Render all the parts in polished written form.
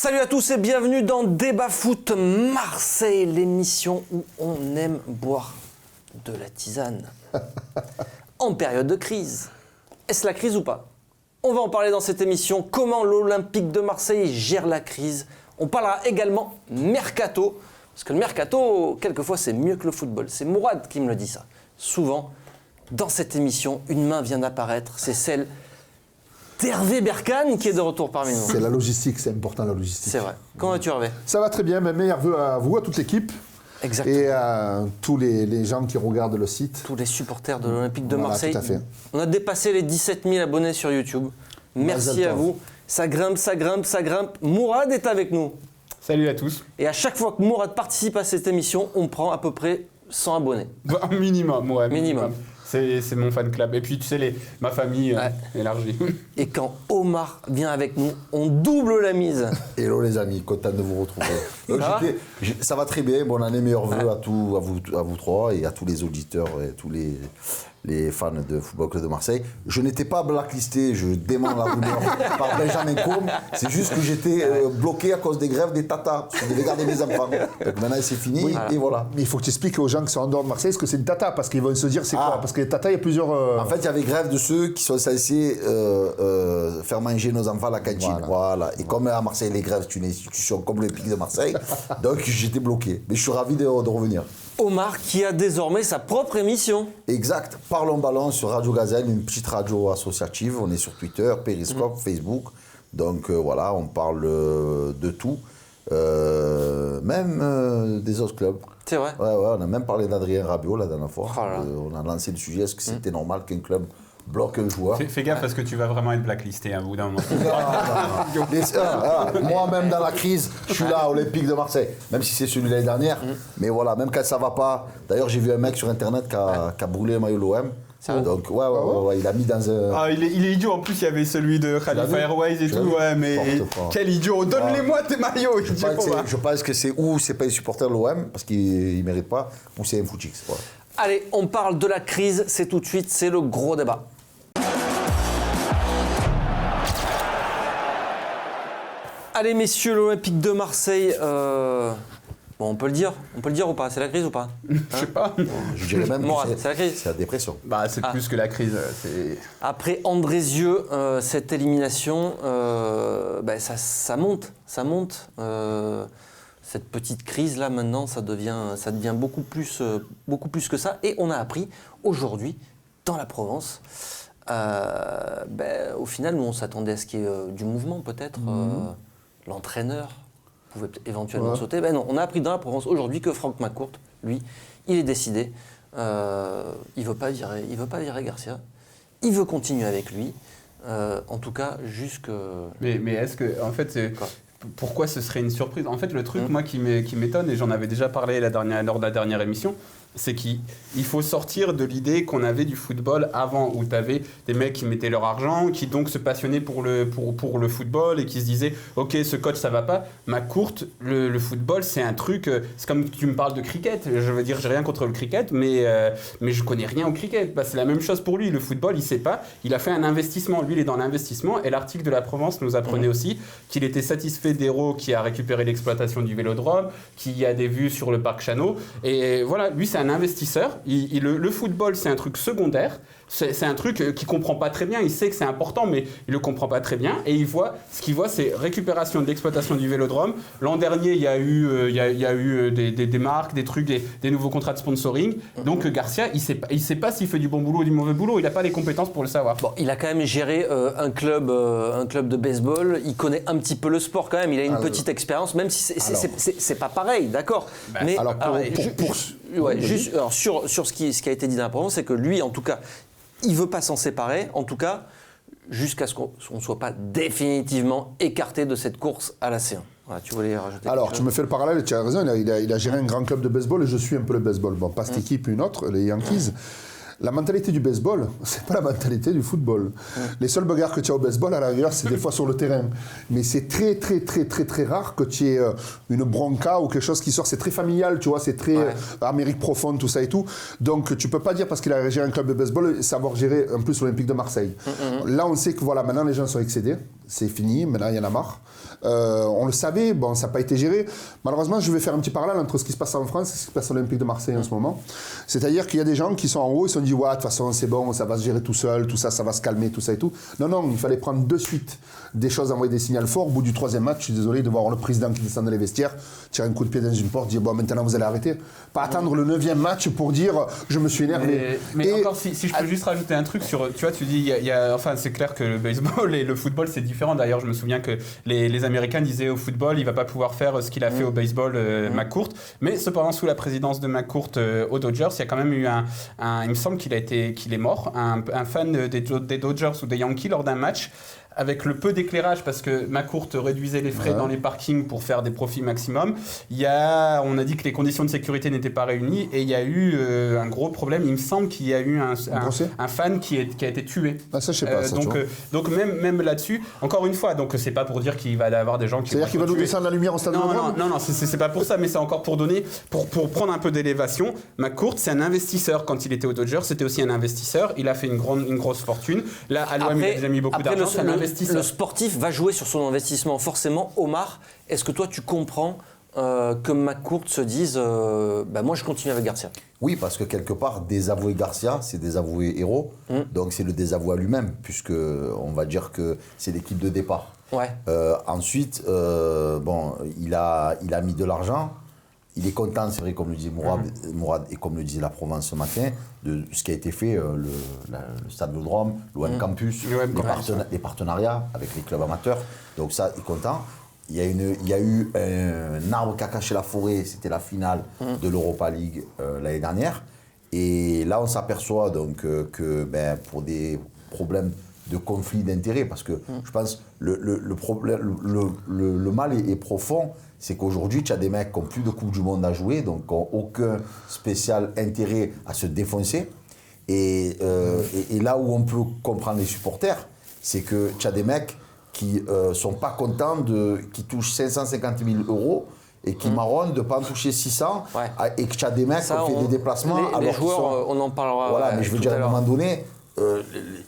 Salut à tous et bienvenue dans Débat Foot Marseille, l'émission où on aime boire de la tisane en période de crise. Est-ce la crise ou pas? On va en parler dans cette émission, comment l'Olympique de Marseille gère la crise. On parlera également mercato, parce que le mercato, quelquefois, c'est mieux que le football. C'est Mourad qui me le dit ça. Souvent, dans cette émission, une main vient d'apparaître, c'est celle d'Hervé Berkane qui est de retour parmi nous. C'est la logistique, c'est important la logistique. C'est vrai. Comment vas-tu, Hervé? Ça va très bien, mes meilleurs vœux à vous, à toute l'équipe. Exactement. Et à tous les gens qui regardent le site. Tous les supporters de l'Olympique de Voilà, Marseille. tout à fait. On a dépassé les 17 000 abonnés sur YouTube. Merci à vous. Ça grimpe, ça grimpe, ça grimpe. Mourad est avec nous. Salut à tous. Et à chaque fois que Mourad participe à cette émission, on prend à peu près 100 abonnés. Un minimum, ouais. Minimum. C'est mon fan club. Et puis, tu sais, ma famille élargie. Et quand Omar vient avec nous, on double la mise. Hello les amis, content de vous retrouver. Ça va très bien, bonne année, meilleurs vœux à vous trois et à tous les auditeurs et tous les fans de Football Club de Marseille. Je n'étais pas blacklisté, je dément la rumeur par Benjamin Combe, c'est juste que j'étais bloqué à cause des grèves des tatas. Je devais garder mes enfants. Donc maintenant c'est fini et voilà. Mais il faut que tu expliques aux gens qui sont en dehors de Marseille ce que c'est une tata, parce qu'ils vont se dire c'est quoi. Parce que les tatas, il y a plusieurs... En fait, il y avait grève de ceux qui sont censés faire manger nos enfants à la cantine. Voilà. Et comme à Marseille, les grèves, c'est une institution comme l'Olympique de Marseille, donc j'étais bloqué. Mais je suis ravi de revenir. Omar qui a désormais sa propre émission. Exact. Parlons ballon sur Radio Gazelle, une petite radio associative. On est sur Twitter, Periscope, Facebook. Donc voilà, on parle de tout. Même des autres clubs. C'est vrai. Ouais, on a même parlé d'Adrien Rabiot la dernière fois. On a lancé le sujet, est-ce que c'était normal qu'un club bloque un joueur? Fais gaffe parce que tu vas vraiment être blacklisté à bout d'un moment. Moi-même dans la crise, je suis là, Olympique de Marseille, même si c'est celui de l'année dernière. Mais voilà, même quand ça va pas. D'ailleurs, j'ai vu un mec sur internet qui a brûlé un maillot de l'OM. Donc ouais, il a mis dans un... Ah, il est idiot, en plus il y avait celui de Khalifa Airways et tout, ouais, mais quel idiot, donne-les-moi tes maillots, idiot. Je pense que c'est pas les supporters de l'OM, parce qu'ils ne méritent pas, ou c'est un footix. Voilà. Allez, on parle de la crise, c'est tout de suite, c'est le gros débat. Allez messieurs, l'Olympique de Marseille, bon, on peut le dire ou pas? C'est la crise ou pas? Je sais pas. Je dirais même que c'est la crise. C'est la dépression. Bah, c'est plus que la crise. Après Andrézieux, cette élimination, ça monte. Cette petite crise là maintenant, ça devient beaucoup plus que ça. Et on a appris aujourd'hui dans la Provence. Au final, nous on s'attendait à ce qu'il y ait du mouvement peut-être. L'entraîneur pouvait éventuellement sauter. Ben non, on a appris dans la Provence aujourd'hui que Franck McCourt, lui, il est décidé. Il veut pas virer Garcia. Il veut continuer avec lui. En tout cas, jusque. Mais est-ce que, en fait, pourquoi ce serait une surprise? En fait, le truc, moi, qui m'étonne, et j'en avais déjà parlé lors de la dernière émission, c'est qu'il faut sortir de l'idée qu'on avait du football avant, où tu avais des mecs qui mettaient leur argent, qui donc se passionnaient pour le football et qui se disaient « Ok, ce coach, ça va pas. » McCourt, le football, c'est un truc... C'est comme tu me parles de cricket. Je veux dire, j'ai rien contre le cricket, mais je connais rien au cricket. Bah, c'est la même chose pour lui. Le football, il sait pas. Il a fait un investissement. Lui, il est dans l'investissement. Et l'article de la Provence nous apprenait aussi qu'il était satisfait d'Hérault qui a récupéré l'exploitation du Vélodrome, qui a des vues sur le parc Chano. Et voilà, lui, c'est un investisseur. Le football, c'est un truc secondaire. C'est un truc qu'il comprend pas très bien. Il sait que c'est important, mais il le comprend pas très bien. Et ce qu'il voit, c'est récupération de l'exploitation du Vélodrome. L'an dernier, il y a eu des marques, des trucs, des nouveaux contrats de sponsoring. Donc Garcia, il sait pas s'il fait du bon boulot ou du mauvais boulot. Il n'a pas les compétences pour le savoir. Bon, il a quand même géré un club de baseball. Il connaît un petit peu le sport quand même. Il a une petite expérience, même si c'est pas pareil, d'accord. Mais sur ce qui a été dit dans la Provence, c'est que lui, en tout cas, il ne veut pas s'en séparer, en tout cas, jusqu'à ce qu'on ne soit pas définitivement écarté de cette course à la C1. Voilà, tu voulais rajouter Alors, tu me fais le parallèle, tu as raison, il a géré un grand club de baseball et je suis un peu le baseball. Bon, pas cette équipe, une autre, les Yankees. La mentalité du baseball, c'est pas la mentalité du football. Les seules bagarres que tu as au baseball, à la rigueur, c'est des fois sur le terrain. Mais c'est très, très, très, très, très rare que tu aies une bronca ou quelque chose qui sort. C'est très familial, tu vois, c'est très Amérique profonde, tout ça et tout. Donc, tu peux pas dire parce qu'il a géré un club de baseball, savoir gérer en plus l'Olympique de Marseille. Là, on sait que voilà, maintenant, les gens sont excédés. c'est fini, maintenant il y en a marre. On le savait, bon, ça n'a pas été géré. Malheureusement, je vais faire un petit parallèle entre ce qui se passe en France et ce qui se passe à l'Olympique de Marseille en ce moment. C'est-à-dire qu'il y a des gens qui sont en haut, ils se sont dit, ouais, de toute façon, c'est bon, ça va se gérer tout seul, tout ça, ça va se calmer, tout ça et tout. Non, il fallait prendre de suite des choses, envoyer des signaux forts. Au bout du 3e match, je suis désolé de voir le président qui descend dans les vestiaires, tirer un coup de pied dans une porte, dire, bon, maintenant vous allez arrêter. Pas attendre le 9e match pour dire, je me suis énervé. Mais encore, si je peux juste rajouter un truc sur, tu vois, tu dis, enfin, c'est clair que le baseball et le football, c'est différent. D'ailleurs, je me souviens que les Américains disaient au football, il va pas pouvoir faire ce qu'il a fait au baseball, McCourt. Mais cependant, sous la présidence de McCourt aux Dodgers, il y a quand même eu il me semble qu'il est mort, un fan des Dodgers ou des Yankees lors d'un match. Avec le peu d'éclairage, parce que McCourt réduisait les frais dans les parkings pour faire des profits maximum, on a dit que les conditions de sécurité n'étaient pas réunies et il y a eu un gros problème. Il me semble qu'il y a eu un fan qui a été tué. Ah, ça, je sais pas. Donc même là-dessus, encore une fois, donc c'est pas pour dire qu'il va y avoir des gens qui. C'est-à-dire qu'il va nous descendre la lumière au stade de Vélodrome ? Non, c'est pas pour ça, mais c'est encore pour donner, pour prendre un peu d'élévation. McCourt, c'est un investisseur. Quand il était aux Dodgers, c'était aussi un investisseur. Il a fait une grosse fortune. Là, à l'OM, il a déjà mis beaucoup d'argent. Le sportif va jouer sur son investissement, forcément. Omar, est-ce que toi, tu comprends que McCourt se dise moi, je continue avec Garcia ? Oui, parce que quelque part, désavouer Garcia, c'est désavouer Hérault. Donc, c'est le désavouer à lui-même, puisque on va dire que c'est l'équipe de départ. Ouais. Ensuite, il a mis de l'argent. Il est content, c'est vrai, comme le disait Mourad et comme le disait la Provence ce matin, de ce qui a été fait, le Stade Vélodrome, l'OM Campus, les partenariats avec les clubs amateurs. Donc ça, il est content. Il y a eu un arbre qui a caché la forêt, c'était la finale de l'Europa League l'année dernière. Et là, on s'aperçoit donc que pour des problèmes de conflit d'intérêts, parce que je pense le mal est profond. C'est qu'aujourd'hui, tu as des mecs qui n'ont plus de Coupe du Monde à jouer, donc qui n'ont aucun spécial intérêt à se défoncer. Et là où on peut comprendre les supporters, c'est que tu as des mecs qui ne sont pas contents, qui touchent 550 000 euros et qui marronnent de ne pas en toucher 600. Ouais. Et que tu as des mecs qui ont fait des déplacements. Les joueurs, on en parlera. Voilà, mais je veux dire, à un moment donné,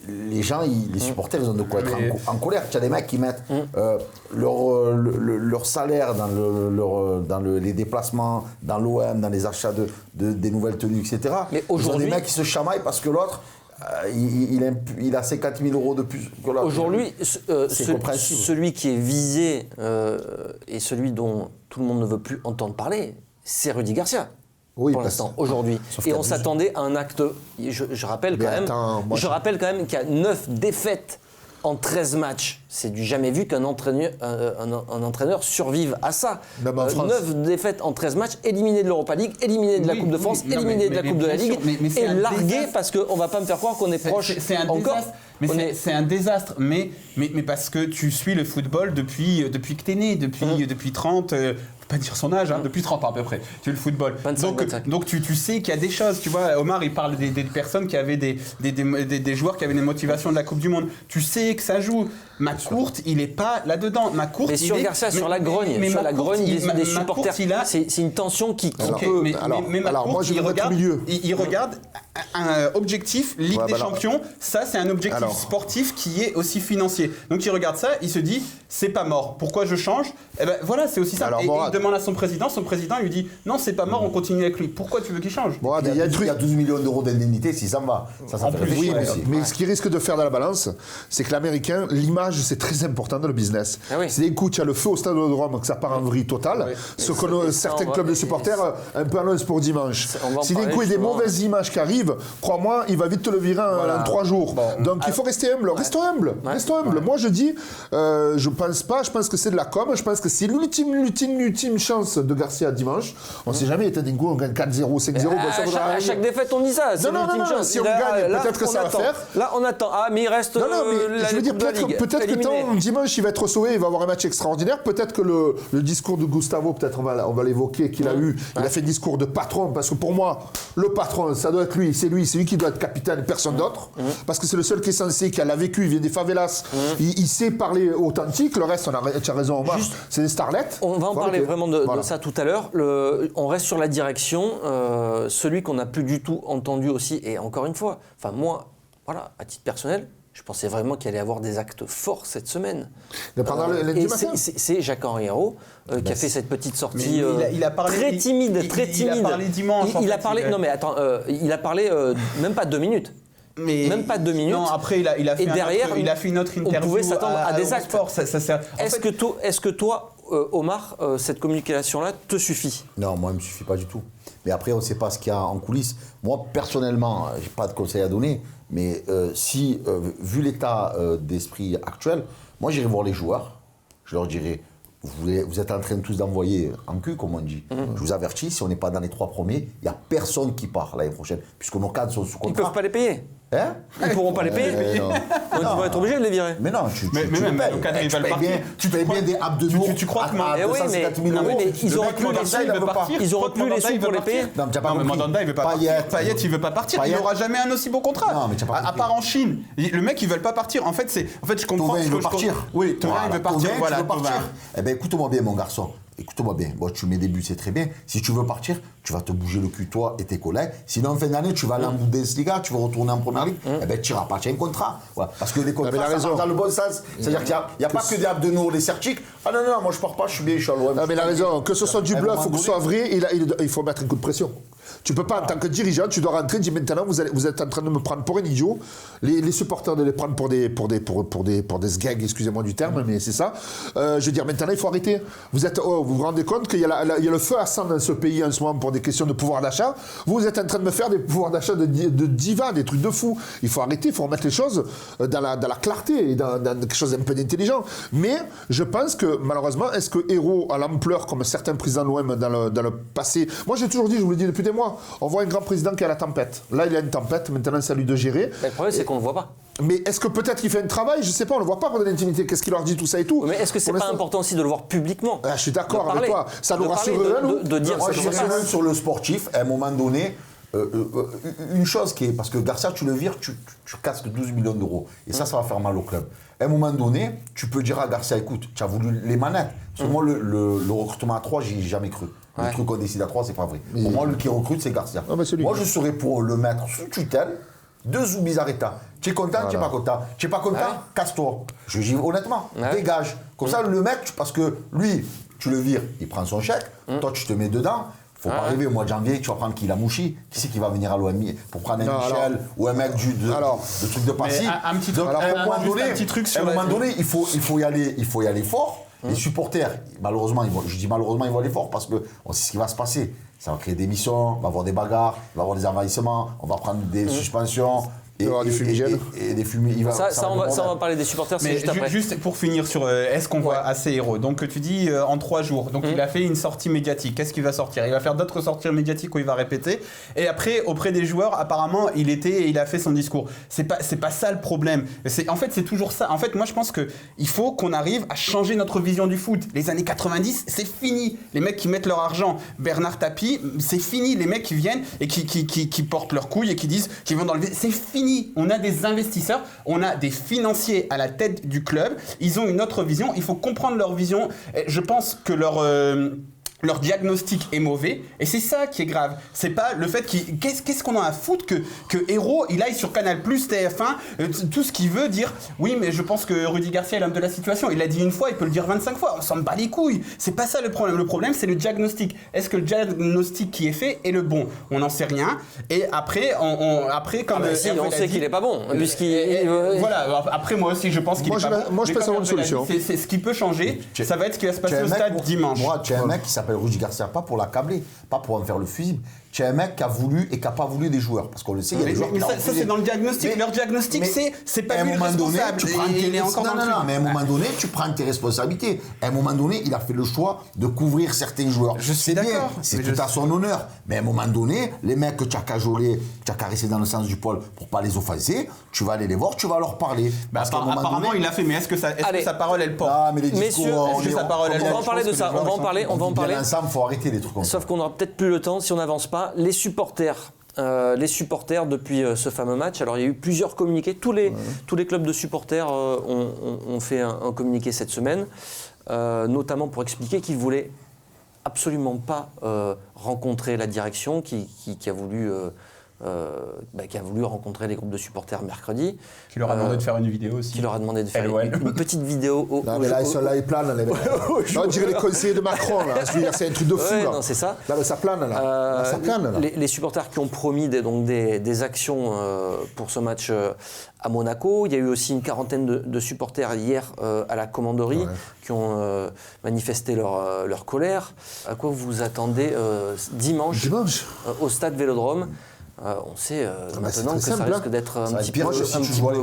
les gens, les supporters, ils ont de quoi être en colère. Tu as des mecs qui mettent leur salaire dans les déplacements, dans l'OM, dans les achats des nouvelles tenues, etc. Mais aujourd'hui, des mecs qui se chamaillent parce que l'autre, il a 50 000 euros de plus que l'autre. Aujourd'hui, celui qui est visé et celui dont tout le monde ne veut plus entendre parler, c'est Rudy Garcia. Oui, pour l'instant, aujourd'hui. Et on s'attendait à un acte. Je rappelle quand même qu'il y a 9 défaites en 13 matchs. C'est du jamais vu qu'un entraîneur survive à ça. 9 défaites en 13 matchs, éliminé de l'Europa League, éliminé de la Coupe de France, éliminé de la Coupe de la Ligue, et largué parce qu'on ne va pas me faire croire qu'on est proche encore. C'est un désastre, mais parce que tu suis le football depuis que tu es né, depuis 30... pas dire son âge, depuis 30 ans à peu près, tu es le football. 25. Donc tu sais qu'il y a des choses, tu vois, Omar il parle des personnes qui avaient des joueurs qui avaient des motivations de la Coupe du Monde. Tu sais que ça joue. McCourt, il n'est pas là-dedans. McCourt, mais sur Garcia, sur la grogne des supporters, c'est une tension qui peut... Mais McCourt, il regarde un objectif Ligue des Champions, ça c'est un objectif sportif qui est aussi financier. Donc il regarde ça, il se dit, c'est pas mort, pourquoi je change ? Voilà, c'est aussi ça. Et il demande à son président lui dit, non c'est pas mort, on continue avec lui. Pourquoi tu veux qu'il change ? Il y a 12 millions d'euros d'indemnité, si ça me va. Ça fait réfléchir aussi. Mais ce qui risque de faire dans la balance, c'est que l'Américain, l'image, c'est très important dans le business. C'est d'un coup, tu as le feu au stade de Vélodrome, que ça part en vrille totale, ce que certains clubs de supporters un peu annoncent pour dimanche. Si d'un coup il y a des mauvaises images qui arrivent, crois-moi, il va vite te le virer en 3 jours. Donc il faut rester humble. Restons humble. Moi je dis, je pense que c'est de la com, je pense que c'est l'ultime chance de Garcia dimanche. On ne sait jamais, d'un coup on gagne 4-0, 5-0. À chaque défaite on dit ça, c'est l'ultime chance. Si on gagne, peut-être que ça va faire. Là on attend. Ah mais il reste je veux dire, peut-être que dimanche il va être sauvé, il va avoir un match extraordinaire. Peut-être que le discours de Gustavo, peut-être on va l'évoquer, qu'il a eu, il a fait le discours de patron, parce que pour moi, le patron, ça doit être lui, c'est lui qui doit être capitaine, personne d'autre, parce que c'est le seul qui est censé, qui l'a vécu, il vient des favelas, il sait parler authentique, le reste, tu as raison Omar, c'est des starlettes. On va en parler vraiment de ça tout à l'heure. On reste sur la direction, celui qu'on n'a plus du tout entendu aussi, et encore une fois, moi, à titre personnel, Je pensais vraiment qu'il allait y avoir des actes forts cette semaine. Mais pendant le lundi Et matin. c'est Jacques-Henri Hérault qui a fait cette petite sortie il a parlé, très timide. Il a parlé dimanche. Il a parlé. Non mais attends, il a parlé même pas 2 minutes. Même pas 2 minutes. Non, après il a fait Et derrière, il a fait une autre interview. On pouvait s'attendre à des actes. Sport. Est-ce que toi, Omar, cette communication-là te suffit? Non, moi, elle ne me suffit pas du tout. Mais après, on ne sait pas ce qu'il y a en coulisses. Moi, personnellement, je n'ai pas de conseils à donner, mais vu l'état d'esprit actuel, moi, j'irai voir les joueurs. Je leur dirai, vous êtes en train tous d'envoyer en cul, comme on dit. Je vous avertis, si on n'est pas dans les 3 premiers, il n'y a personne qui part l'année prochaine, puisque nos cadres sont sous contrat. Ils ne peuvent pas les payer. Hein? Ils ne pourront pas les payer. Non. Donc ils vont être obligés de les virer. Mais non, même nos cadres, ils veulent partir. Tu payes bien des apps de nous. Tu crois que à Eh oui, 250 000 mais euros. ils auront Le mec, plus les Mandanda, sous, il veut partir. Ils auront plus les sous pour les payer. Non, mais tu n'as pas Non, mais compris. Mandanda, il veut pas partir. Payet, il veut pas partir. Il Payet. n'aura jamais un aussi beau contrat. Non, mais tu as pas à compris. part en Chine. Le mec, ils veulent pas partir. En fait, je comprends. Thauvin, il veut partir. Oui, Thauvin, il veut partir. Thauvin, Voilà, tu veux partir. Thauvin. Eh bien, écoute-moi bien, mon garçon. Écoute-moi bien. Bon, tu mets des buts, c'est très bien. Si tu veux partir, tu vas te bouger le cul, toi et tes collègues. Sinon, en fin d'année, tu vas aller en Bundesliga, tu vas retourner en première ligue. Eh bien, tu n'iras pas. Tu as un contrat. Voilà. Parce que les contrats, ça va dans le bon sens. C'est-à-dire qu'il n'y a pas que des Abdenour, les Sertic. Ah non, non, moi, je ne pars pas, je suis bien, je suis à l'OM. Ah, mais il a raison, que ce soit du bluff ou que ce soit vrai, il faut mettre un coup de pression. Tu peux pas, en tant que dirigeant, tu dois rentrer et dire maintenant, vous êtes en train de me prendre pour un idiot. Les supporters de les prendre pour des sgags, excusez-moi du terme, mais c'est ça. Je veux dire, maintenant, il faut arrêter. Vous vous rendez compte qu'il y a le feu à sang dans ce pays en ce moment pour des questions de pouvoir d'achat. Vous êtes en train de me faire des pouvoirs d'achat de diva, des trucs de fou. Il faut arrêter, il faut remettre les choses dans la clarté et dans quelque chose d'un peu d'intelligent. Mais je pense que, malheureusement, est-ce que Hérault a l'ampleur comme certains présidents de l'OM dans le passé? Moi, j'ai toujours dit, je vous le dis depuis des mois, on voit un grand président qui a la tempête. Là, il a une tempête, maintenant, c'est à lui de gérer. Mais le problème, c'est qu'on ne le voit pas. Mais est-ce que peut-être qu'il fait un travail? Je ne sais pas, on ne le voit pas pour de l'intimité. Qu'est-ce qu'il leur dit, tout ça et tout? Mais est-ce que c'est pas important aussi de le voir publiquement? Je suis d'accord avec toi. Ça nous rassure, de dire Moi, ce je qu'on dirais passe. même sur le sportif, à un moment donné, une chose qui est. Parce que Garcia, tu le vires, tu casses 12 millions d'euros. Et ça va faire mal au club. À un moment donné, tu peux dire à Garcia, écoute, tu as voulu les manettes. Parce que moi, le recrutement à 3, j'y ai jamais cru. Le truc qu'on décide à 3, c'est pas vrai. Pour moi, lui qui recrute, c'est Garcia. Ah, bah, c'est lui. Moi, je serais pour le mettre sous tutelle de Zubizarreta. Tu es content, tu n'es pas content. Tu n'es pas content, casse-toi. Je dis honnêtement, dégage. Comme ça, le mec, parce que lui, tu le vires, il prend son chèque. Toi, tu te mets dedans. Faut pas arriver au mois de janvier, tu vas prendre qui la Mouchi. Qui c'est qui va venir à l'OM pour prendre un Michel ou un mec de truc de passif. Un petit truc, un petit truc sur à un moment donné, il faut y aller fort. Les supporters, malheureusement, je dis malheureusement, ils vont aller fort parce que on sait ce qui va se passer. Ça va créer des missions, on va avoir des bagarres, il va y avoir des envahissements, on va prendre des suspensions. Il va y avoir des fumigènes. Et des fumigènes. Ça, on va parler des supporters, c'est juste après. Juste pour finir sur est-ce qu'on voit assez Hérault. Donc tu dis en 3 jours. Donc il a fait une sortie médiatique. Qu'est-ce qu'il va sortir? Il va faire d'autres sorties médiatiques où il va répéter. Et après, auprès des joueurs, apparemment, il a fait son discours. C'est pas ça le problème. En fait, c'est toujours ça. En fait, moi, je pense qu'il faut qu'on arrive à changer notre vision du foot. Les années 90, c'est fini. Les mecs qui mettent leur argent, Bernard Tapie, c'est fini. Les mecs qui viennent et qui portent leurs couilles et qui disent qu'ils vont dans le... C'est fini. On a des investisseurs, on a des financiers à la tête du club. Ils ont une autre vision. Il faut comprendre leur vision. Je pense que leur diagnostic est mauvais et c'est ça qui est grave. C'est pas le fait qu'est-ce qu'on a à foutre que Hérault il aille sur Canal+, TF1, tout ce qu'il veut dire. Oui, mais je pense que Rudy Garcia est l'homme de la situation. Il l'a dit une fois, il peut le dire 25 fois. On s'en bat les couilles. C'est pas ça le problème. Le problème, c'est le diagnostic. Est-ce que le diagnostic qui est fait est le bon? On n'en sait rien. Et après, comme on sait qu'il est pas bon. Voilà. Après, moi aussi, je pense qu'il est pas bon. Moi, je pense avoir une solution. C'est ce qui peut changer. Ça va être ce qui va se passer au stade dimanche. Moi, tu as un mec qui s'appelle Rudy Garcia, pas pour l'accabler, pas pour en faire le fusible. Tu as un mec qui a voulu et qui n'a pas voulu des joueurs. Parce qu'on le sait, il y a des joueurs qui ça, c'est dans le diagnostic. Leur diagnostic, c'est pas lui le responsable. Mais à un moment donné, tu prends tes responsabilités. À un moment donné, il a fait le choix de couvrir certains joueurs. Je suis d'accord. C'est tout à son honneur. Mais à un moment donné, les mecs que tu as cajolés, tu as caressé dans le sens du poil pour pas les offenser, tu vas aller les voir, tu vas leur parler. Apparemment, il l'a fait. Mais est-ce que sa parole, elle porte? Ah, mais les Messieurs, discours, est-ce que sa parole, on va en parler de ça. On va en parler. On faut arrêter les trucs comme ça. Sauf qu'on n'aura peut-être plus le temps si on n'avance pas. Les supporters depuis ce fameux match. Alors il y a eu plusieurs communiqués. Tous les clubs de supporters ont fait un communiqué cette semaine, notamment pour expliquer qu'ils voulaient absolument pas rencontrer la direction qui a voulu qui a voulu rencontrer les groupes de supporters mercredi. Qui leur a demandé de faire une vidéo aussi. Qui leur a demandé de faire LOL. une petite vidéo Non, mais là, ils planent, les mecs. Non, on dirait les conseillers de Macron, là. Je veux dire, c'est un truc de fou, Ouais, là. non, c'est ça. Là, mais ça plane, là. Là, ça plane, là. Les supporters qui ont promis des actions pour ce match à Monaco. Il y a eu aussi une quarantaine de supporters hier à la commanderie qui ont manifesté leur colère. À quoi vous vous attendez dimanche au stade Vélodrome? On sait maintenant que ça risque d'être un petit peu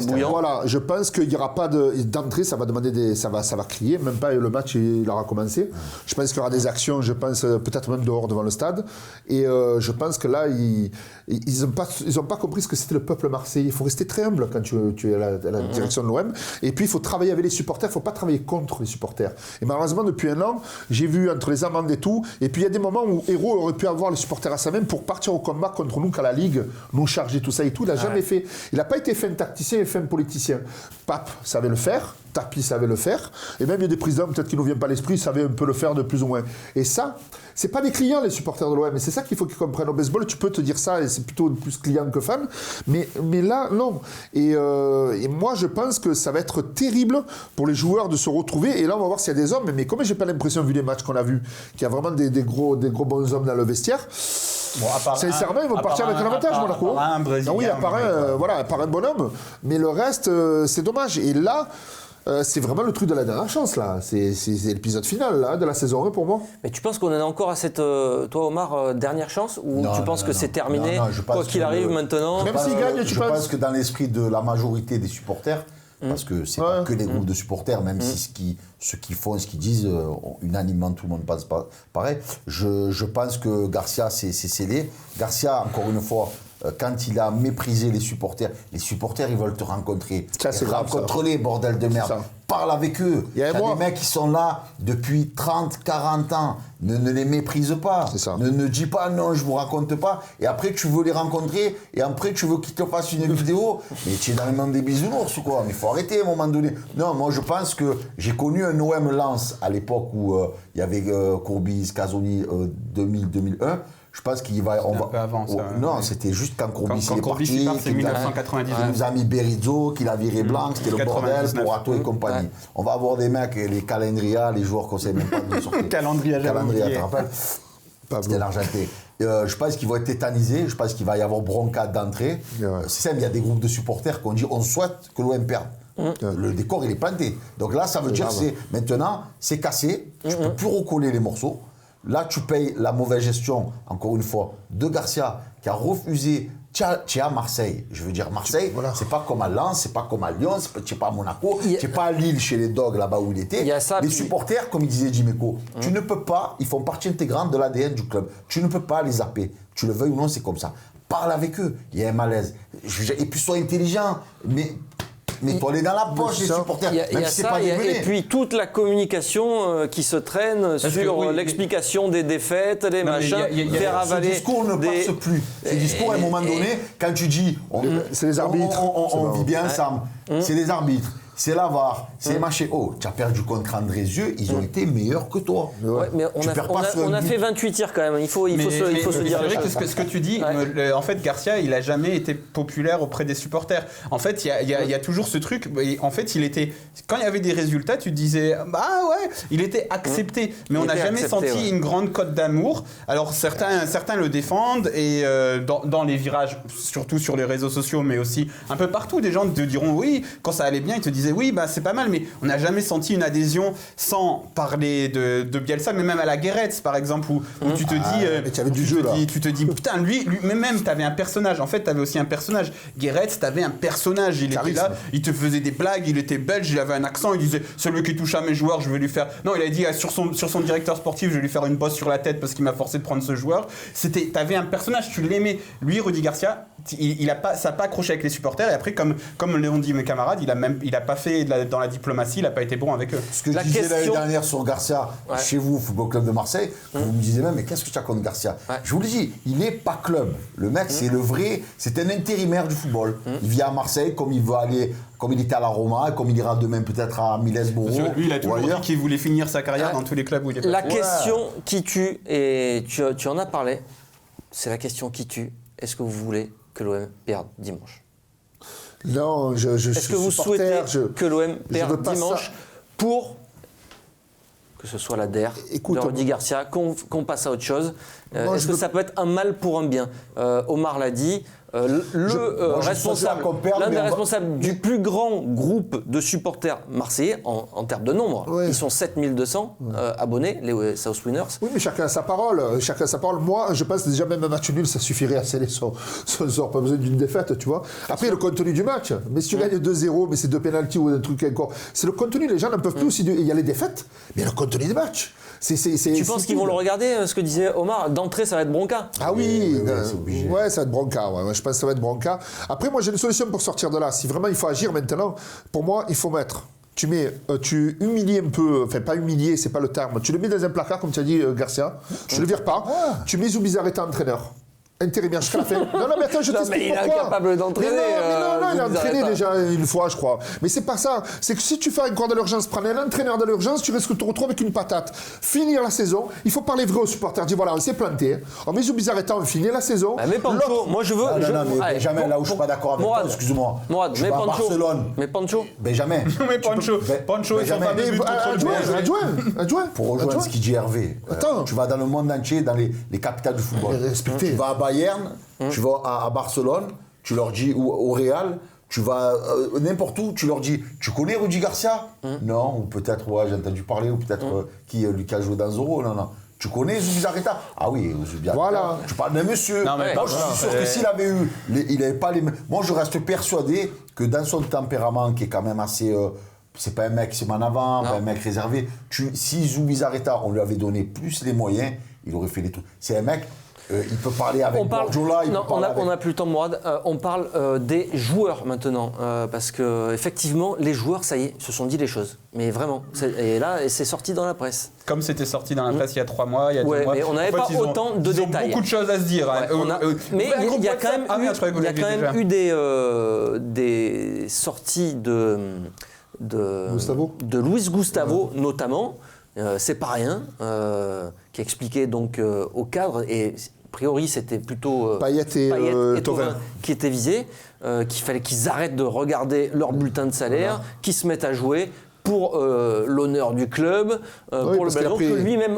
bouillant. Voilà, je pense qu'il n'y aura pas d'entrée, ça va demander ça va crier, même pas le match il aura commencé. Je pense qu'il y aura des actions, je pense peut-être même dehors devant le stade. Et je pense que là, ils ont pas compris ce que c'était le peuple marseillais. Il faut rester très humble quand tu es à la direction de l'OM. Et puis il faut travailler avec les supporters, il ne faut pas travailler contre les supporters. Et malheureusement, depuis un an, j'ai vu entre les amendes et tout, et puis il y a des moments où Hérault aurait pu avoir les supporters à sa main pour partir au combat contre nous qu'à la Ligue, nous charger tout ça et tout. Il n'a jamais fait. Il n'a pas été fin tacticien et fin politicien. Pape savait le faire, Tapi savait le faire, et même il y a des présidents peut-être qui ne nous viennent pas à l'esprit, savaient un peu le faire de plus ou moins. Et ça, c'est pas des clients les supporters de l'OM, et c'est ça qu'il faut qu'ils comprennent. Au baseball, tu peux te dire ça, et c'est plutôt plus client que fan, mais là, non. Et moi, je pense que ça va être terrible pour les joueurs de se retrouver, et là, on va voir s'il y a des hommes, mais comme j'ai pas l'impression, vu les matchs qu'on a vus, qu'il y a vraiment des gros bons hommes dans le vestiaire. Bon, sincèrement, ils vont partir avec un avantage, Monaco. Un Brésilien. Oui, à part un bonhomme. Mais le reste, c'est dommage. Et là, c'est vraiment le truc de la dernière chance, là. C'est l'épisode final là, de la saison 1 pour moi. Mais tu penses qu'on en est encore à cette, toi Omar, dernière chance? Ou tu penses que c'est terminé, quoi qu'il arrive maintenant? Même s'il gagne, tu penses? Je pense que dans l'esprit de la majorité des supporters, parce que c'est pas que les groupes de supporters, même si ce qu'ils font, ce qu'ils disent, unanimement tout le monde pense pas pareil. Je pense que Garcia c'est scellé. Garcia, encore une fois, quand il a méprisé les supporters ils veulent te rencontrer. Rencontre-les, bordel de merde. Parle avec eux. Il y a des mecs qui sont là depuis 30, 40 ans. Ne les méprise pas. Ne dis pas non, je vous raconte pas. Et après, tu veux les rencontrer. Et après, tu veux qu'ils te fassent une vidéo. Mais tu es dans le monde des bisounours ou quoi? Mais il faut arrêter à un moment donné. Non, moi, je pense que j'ai connu un OM Lens à l'époque où il y avait Courbis, Casoni 2000-2001. Je pense qu'il va. Un peu avant ça. Non, c'était juste quand Courbis est parti. C'est 1999. Il nous a mis Berizzo, qu'il a viré Blanc, c'était le bordel pour Atto et compagnie. On va avoir des mecs, les Calendria, les joueurs qu'on ne sait même pas de sortir. Calendria, tu te rappelles? C'était l'Argentin. Je pense qu'ils vont être tétanisés, je pense qu'il va y avoir broncade d'entrée. C'est simple, il y a des groupes de supporters qui ont dit on souhaite que l'OM perde. Le décor, il est planté. Donc là, ça veut dire que maintenant, c'est cassé, tu ne peux plus recoller les morceaux. Là, tu payes la mauvaise gestion, encore une fois, de Garcia, qui a refusé. Tu es à Marseille. Je veux dire, Marseille, c'est pas comme à Lens, c'est pas comme à Lyon, tu n'es pas à Monaco, tu n'es pas à Lille chez les Dogs, là-bas où il était. Les supporters, comme il disait Jiméco, tu ne peux pas, ils font partie intégrante de l'ADN du club. Tu ne peux pas les zapper. Tu le veuilles ou non, c'est comme ça. Parle avec eux. Il y a un malaise. Et puis, sois intelligent. Mais toi, les dans la poche des supporters. Il y a ça, et puis toute la communication qui se traîne sur l'explication des défaites, des machins, faire avaler. Ce discours ne passe plus. Ce discours, à un moment donné, quand tu dis c'est les arbitres, on vit bien ensemble, c'est les arbitres. C'est la VAR, c'est machin. Oh, tu as perdu contre Andrézieux, ils ont été meilleurs que toi. Ouais, mais on a fait 28 tirs quand même, il faut se dire. C'est vrai que ce que tu dis, en fait, Garcia, il n'a jamais été populaire auprès des supporters. En fait, il y a toujours ce truc. En fait, quand il y avait des résultats, tu te disais, bah ouais, il était accepté. Mais on n'a jamais senti une grande cote d'amour. Alors certains le défendent et dans les virages, surtout sur les réseaux sociaux, mais aussi un peu partout, des gens te diront oui, quand ça allait bien, ils te disaient oui, bah c'est pas mal, mais on n'a jamais senti une adhésion sans parler de Bielsa, mais même à la Guéretz par exemple, où tu te dis, tu te dis putain, lui même t'avais un personnage. En fait, t'avais aussi un personnage. Guéretz, t'avais un personnage. Il était là, il te faisait des blagues, il était belge, il avait un accent, il disait celui qui touche à mes joueurs, je vais lui faire. Non, il a dit sur son directeur sportif, je vais lui faire une bosse sur la tête parce qu'il m'a forcé de prendre ce joueur. T'avais un personnage, tu l'aimais. Lui, Rudy Garcia, ça n'a pas accroché avec les supporters, et après, comme l'ont dit mes camarades, il a pas fait dans la diplomatie, il n'a pas été bon avec eux. Ce que je disais l'année dernière sur Garcia, chez vous, Football Club de Marseille, vous me disiez même, mais qu'est-ce que tu as contre Garcia? Je vous le dis, il n'est pas club. Le mec, c'est le vrai, c'est un intérimaire du football. Il vient à Marseille comme il veut aller, comme il était à la Roma, comme il ira demain peut-être à Miles-Boro. Lui, il a toujours dit qu'il voulait finir sa carrière dans tous les clubs où il est passé. La question qui tue, et tu en as parlé, c'est la question qui tue. Est-ce que vous voulez que l'OM perde dimanche? Non, je suis Est-ce que vous supporter, souhaitez que l'OM veux perde pas dimanche ça. pour que ce soit la DER Écoute, de Rudy Garcia, qu'on passe à autre chose? Moi, Est-ce que ça peut être un mal pour un bien? Omar l'a dit. L'un des responsables du plus grand groupe de supporters marseillais en termes de nombre. Ouais. Ils sont 7200 abonnés, les South Winners. Oui, mais chacun a sa parole. Chacun a sa parole. Moi, je pense que déjà même un match nul, ça suffirait à sceller son sort. Pas besoin d'une défaite, tu vois. Après, le contenu du match. Mais si tu gagnes 2-0, mais c'est 2 pénaltys ou un truc encore. C'est le contenu. Les gens n'en peuvent plus aussi. Il y a les défaites, mais le contenu du match. Tu penses qu'ils vont le regarder, ce que disait Omar? D'entrée, ça va être Bronca. Ah oui, c'est obligé. Ouais, ça va être Bronca. Ouais. Je pense que ça va être Bronca. Après, moi, j'ai une solution pour sortir de là. Si vraiment il faut agir maintenant, pour moi, il faut mettre. Tu humilies un peu, enfin pas humilier, c'est pas le terme. Tu le mets dans un placard, comme tu as dit, Garcia. Tu le vires pas. Tu mets Zubizarreta entraîneur. Intérimaire jusqu'à la fin. Non, mais attends, je t'explique pourquoi. Il est incapable d'entraîner. Non, il a entraîné déjà une fois, je crois. Mais c'est pas ça. C'est que si tu fais un corps de l'urgence, prendre un entraîneur de l'urgence, tu risques de te retrouver avec une patate. Finir la saison, il faut parler vrai aux supporters. Dire voilà, on s'est planté. On met Zubizarreta, on finit la saison. Mais Pancho, moi je veux. Non, mais Benjamin, là où je suis pas d'accord avec toi, excuse-moi. Mourad, mais Pancho. Barcelone. Mais Pancho. Benjamin. Mais Pancho, ils sont pas des buts contre le Adjoint. Pour rejoindre ce qu'il dit Hervé, tu vas dans le monde entier, dans les capitales du football. Respectez. Tu vas à Bayern, tu vas à Barcelone, tu leur dis, ou au Real, tu vas n'importe où, tu leur dis, tu connais Rudy Garcia? Non, ou peut-être, ouais, j'ai entendu parler, ou peut-être Lucas joué dans Zorro, non. Tu connais Zubizarreta? Ah oui, Zubizarreta. Voilà. Tu parles d'un monsieur. Non, mais moi, je suis sûr que s'il avait eu, il n'avait pas les mêmes. Moi, je reste persuadé que dans son tempérament, qui est quand même assez. C'est pas un mec qui se met en avant, pas un mec réservé. Si Zubizarreta, on lui avait donné plus les moyens, il aurait fait des trucs. C'est un mec. Il peut parler avec Guardiola. On n'a plus le temps, Mourad. On parle des joueurs maintenant. Parce que effectivement, les joueurs, ça y est, se sont dit les choses. Mais vraiment. Et là, c'est sorti dans la presse. Comme c'était sorti dans la presse il y a 3 mois, il y a 2 mois. Mais on n'avait pas autant de détails. Ils ont beaucoup de choses à se dire. Mais il y a quand même eu des sorties de Luis Gustavo notamment. C'est pas rien, qui expliquait donc au cadre, et a priori c'était plutôt Payet et Thauvin qui étaient visés, qu'il fallait qu'ils arrêtent de regarder leur bulletin de salaire, qu'ils se mettent à jouer pour l'honneur du club, pour le ballon, que lui-même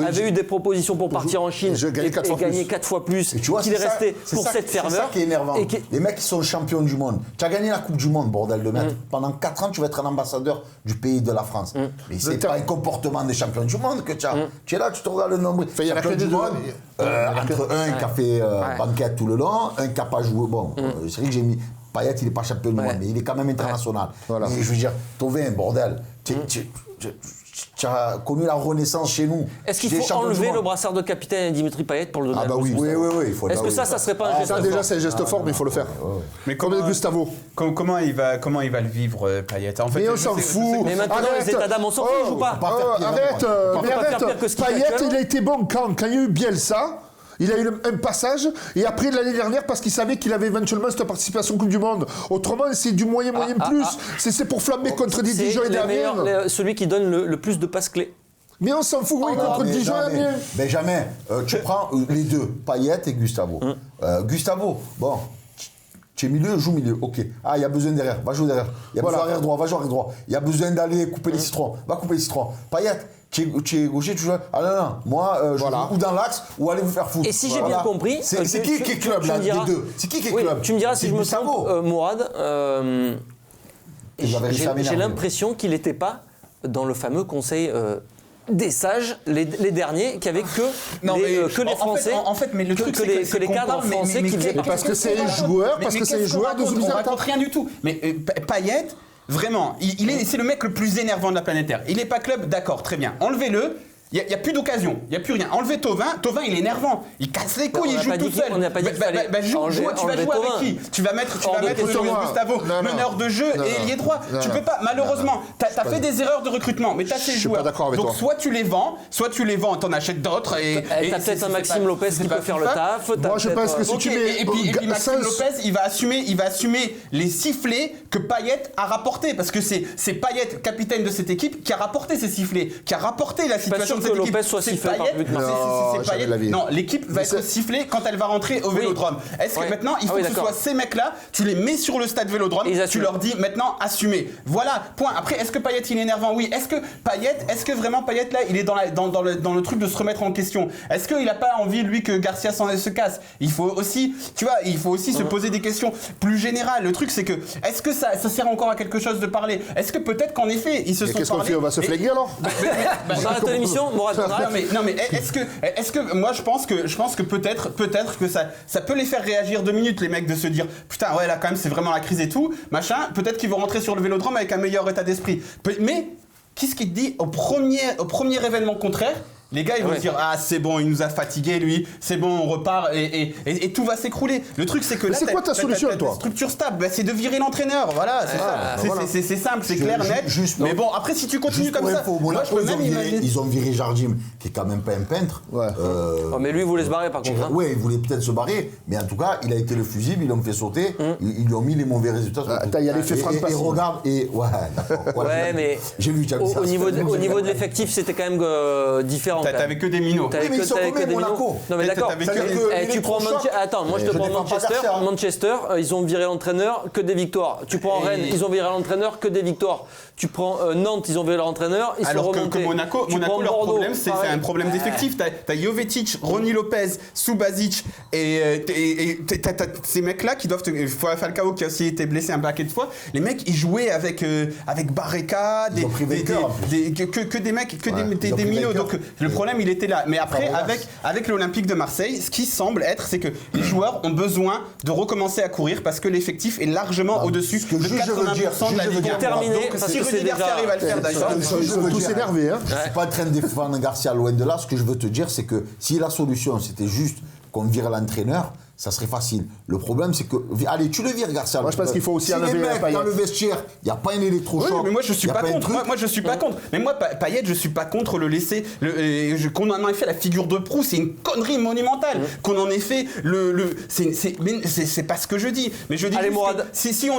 avait eu des propositions pour partir en Chine et gagner 4 fois plus, qu'il est resté pour cette ferveur. C'est ça qui est énervant. Les mecs qui sont champions du monde. Tu as gagné la Coupe du Monde, bordel de merde. Pendant 4 ans, tu vas être un ambassadeur du pays de la France. Mais c'est pas un comportement des champions du monde que tu as. Tu es là, tu te regardes le nombre. Champion du monde, entre un qui a fait banquette tout le long, un qui n'a pas joué. Bon, c'est vrai que j'ai mis... Payet, il n'est pas champion du monde, mais il est quand même international. Voilà. Et je veux dire, Thauvin, bordel, tu as connu la renaissance chez nous. Est-ce qu'il faut enlever le brassard de capitaine à Dimitri Payet pour le donner à oui, il faut. Est-ce que ça serait pas un geste fort? Déjà, c'est un geste fort, mais il faut le faire. Mais comme Gustavo. Comment il va le vivre, Payet? En fait, mais on s'en fout. Mais maintenant, les états d'âme, on s'en fout, il joue pas. Arrête. Payet, il a été bon quand il y a eu Bielsa. Il a eu un passage, et après l'année dernière, parce qu'il savait qu'il avait éventuellement cette participation Coupe du Monde. Autrement, c'est du moyen plus. C'est pour flamber contre des Dijon et Amiens. Celui qui donne le plus de passes clés. Mais on s'en fout, contre Dijon et Amiens. Benjamin, tu prends les deux, Payet et Gustavo. Gustavo, bon, tu es milieu, joue milieu, ok. Ah, il y a besoin derrière, va jouer derrière. Il y a besoin arrière droit, va jouer arrière droit. Il y a besoin d'aller couper les citrons, va couper les citrons. Payet. Tu es gaucher, tu joues. Ah non, moi, je joue ou dans l'axe ou allez vous faire foutre. Et si j'ai bien compris. C'est qui est club là, les deux? C'est qui est club? Tu me diras si je me trompe, Mourad. J'ai l'impression qu'il n'était pas dans le fameux conseil des sages, les derniers, qui avaient que les Français. En fait, mais le truc, c'est que les cadres français qui faisaient. Parce que c'est les joueurs, de Zubizarreta. On raconte rien du tout. Mais Payet. Vraiment, c'est le mec le plus énervant de la planète Terre. Il n'est pas club, d'accord, très bien. Enlevez-le. Il n'y a plus d'occasion, il n'y a plus rien. Enlevez Thauvin, il est énervant. Il casse les couilles, il joue tout seul. On n'a pas dit qu'il fallait tu vas jouer avec qui? Tu vas mettre Luis Gustavo, meneur de jeu et ailier droit. Tu peux pas, malheureusement. Tu as fait des erreurs de recrutement, mais tu as ces joueurs. Donc soit tu les vends, et t'en achètes d'autres. Tu as peut-être un Maxime Lopez qui peut faire le taf. Moi je pense que si tu mets. Et puis Maxime Lopez, il va assumer les sifflets que Payet a rapportés. Parce que c'est Payet, capitaine de cette équipe, qui a rapporté ces sifflets, qui a rapporté la situation dans cette que équipe. Lopez soit C'est sifflé par Payet. but de Marseille. Non, C'est jamais de la Payet. vie. Non, l'équipe va être sifflée quand elle va rentrer au Vélodrome. Est-ce que Ouais. maintenant, il faut que ce d'accord. soit ces mecs-là, tu les mets sur le stade Vélodrome, Ils tu assument. leur dis maintenant assumez. Voilà, point. Après, est-ce que Payet il est énervant? Oui. Est-ce que vraiment Payet là, il est dans le truc de se remettre en question? Est-ce qu'il a pas envie lui que Garcia se casse? Il faut aussi, tu vois, se poser des questions plus générales. Le truc c'est que est-ce que ça sert encore à quelque chose de parler? Est-ce que peut-être qu'en effet ils se Et sont qu'est-ce qu'on parlé fait? On va se flinguer alors? On arrête l'émission, Mourad. on arrête. non mais est-ce que moi je pense que peut-être que ça peut les faire réagir 2 minutes, les mecs, de se dire putain ouais là quand même c'est vraiment la crise et tout machin. Peut-être qu'ils vont rentrer sur le Vélodrome avec un meilleur état d'esprit. Mais qu'est-ce qu'il te dit au premier événement contraire? Les gars, ils vont se dire ah c'est bon, il nous a fatigués lui, c'est bon, on repart et tout va s'écrouler. Le truc c'est que Mais là, c'est quoi ta solution, t'as toi? une structure stable, bah, c'est de virer l'entraîneur, voilà, c'est ça. voilà. C'est simple, c'est clair, net. Justement. Mais bon, après si tu continues Juste comme pour ça, info, moi je Monaco, peux même imaginer. ils ont viré Jardim, qui est quand même pas un peintre. Ouais. Oh, mais lui, il voulait se barrer par contre. Hein. Oui, il voulait peut-être se barrer, mais en tout cas, il a été le fusible, ils l'ont fait sauter, ils lui ont mis les mauvais résultats. sur le Attends, truc. il y a l'effet Franck Et Passy. regarde, ouais, d'accord. Ouais, mais j'ai vu, au niveau de l'effectif, c'était quand même différent. T'avais que des minots. T'avais Oui, mais que- ils sont t'avais combien, que des Monaco? minots. Non mais Peut-être d'accord. t'avais Ça veut dire que il Tu est prends trop choc. Attends, moi je te Je prends défends pas Manchester. Garcia, hein. Manchester, ils ont viré l'entraîneur, que des victoires. Tu prends Rennes, ils ont viré l'entraîneur, que des victoires. Tu prends Nantes, ils ont viré l'entraîneur, ils sont Alors que remontés. Monaco, Tu prends leur Bordeaux, problème, c'est pareil. un problème d'effectif. T'as Jovetic, Ronny Lopez, Subasic et t'as ces mecs-là qui doivent Falcao qui a aussi été blessé un paquet de fois. Les mecs, ils jouaient avec Barreca, Ils ont pris Baker, en plus. que des mecs, que Ouais, des ils ont pris minots. Baker. Donc le problème, il était là. Mais après, Fabregas. avec l'Olympique de Marseille, ce qui semble être, c'est que les joueurs ont besoin de recommencer à courir parce que l'effectif est largement au-dessus ce que de juste je veux 80% dire, de la juste je veux Ligue dire, 1. terminé, Donc parce si que Rudy c'est Garcia déjà- arrive à le faire, d'accord. Ils sont tous énervés. Hein. Je suis pas en train de défendre Garcia, loin de là. Ce que je veux te dire, c'est que si la solution, c'était juste qu'on vire l'entraîneur, ça serait facile. Le problème, c'est que... Allez, tu le vires, Garcia. Moi, je pense qu'il faut aussi si enlever les mecs, Payet. dans le vestiaire, il n'y a pas un électrochoc. Oui, mais moi je suis y a pas un contre. truc. Moi je suis pas contre. Mais moi Payet, je suis pas contre le laisser. Qu'on en ait fait la figure de proue, c'est une connerie monumentale. Qu'on en ait fait c'est pas ce que je dis. Mais je dis Allez, juste Mourad. que si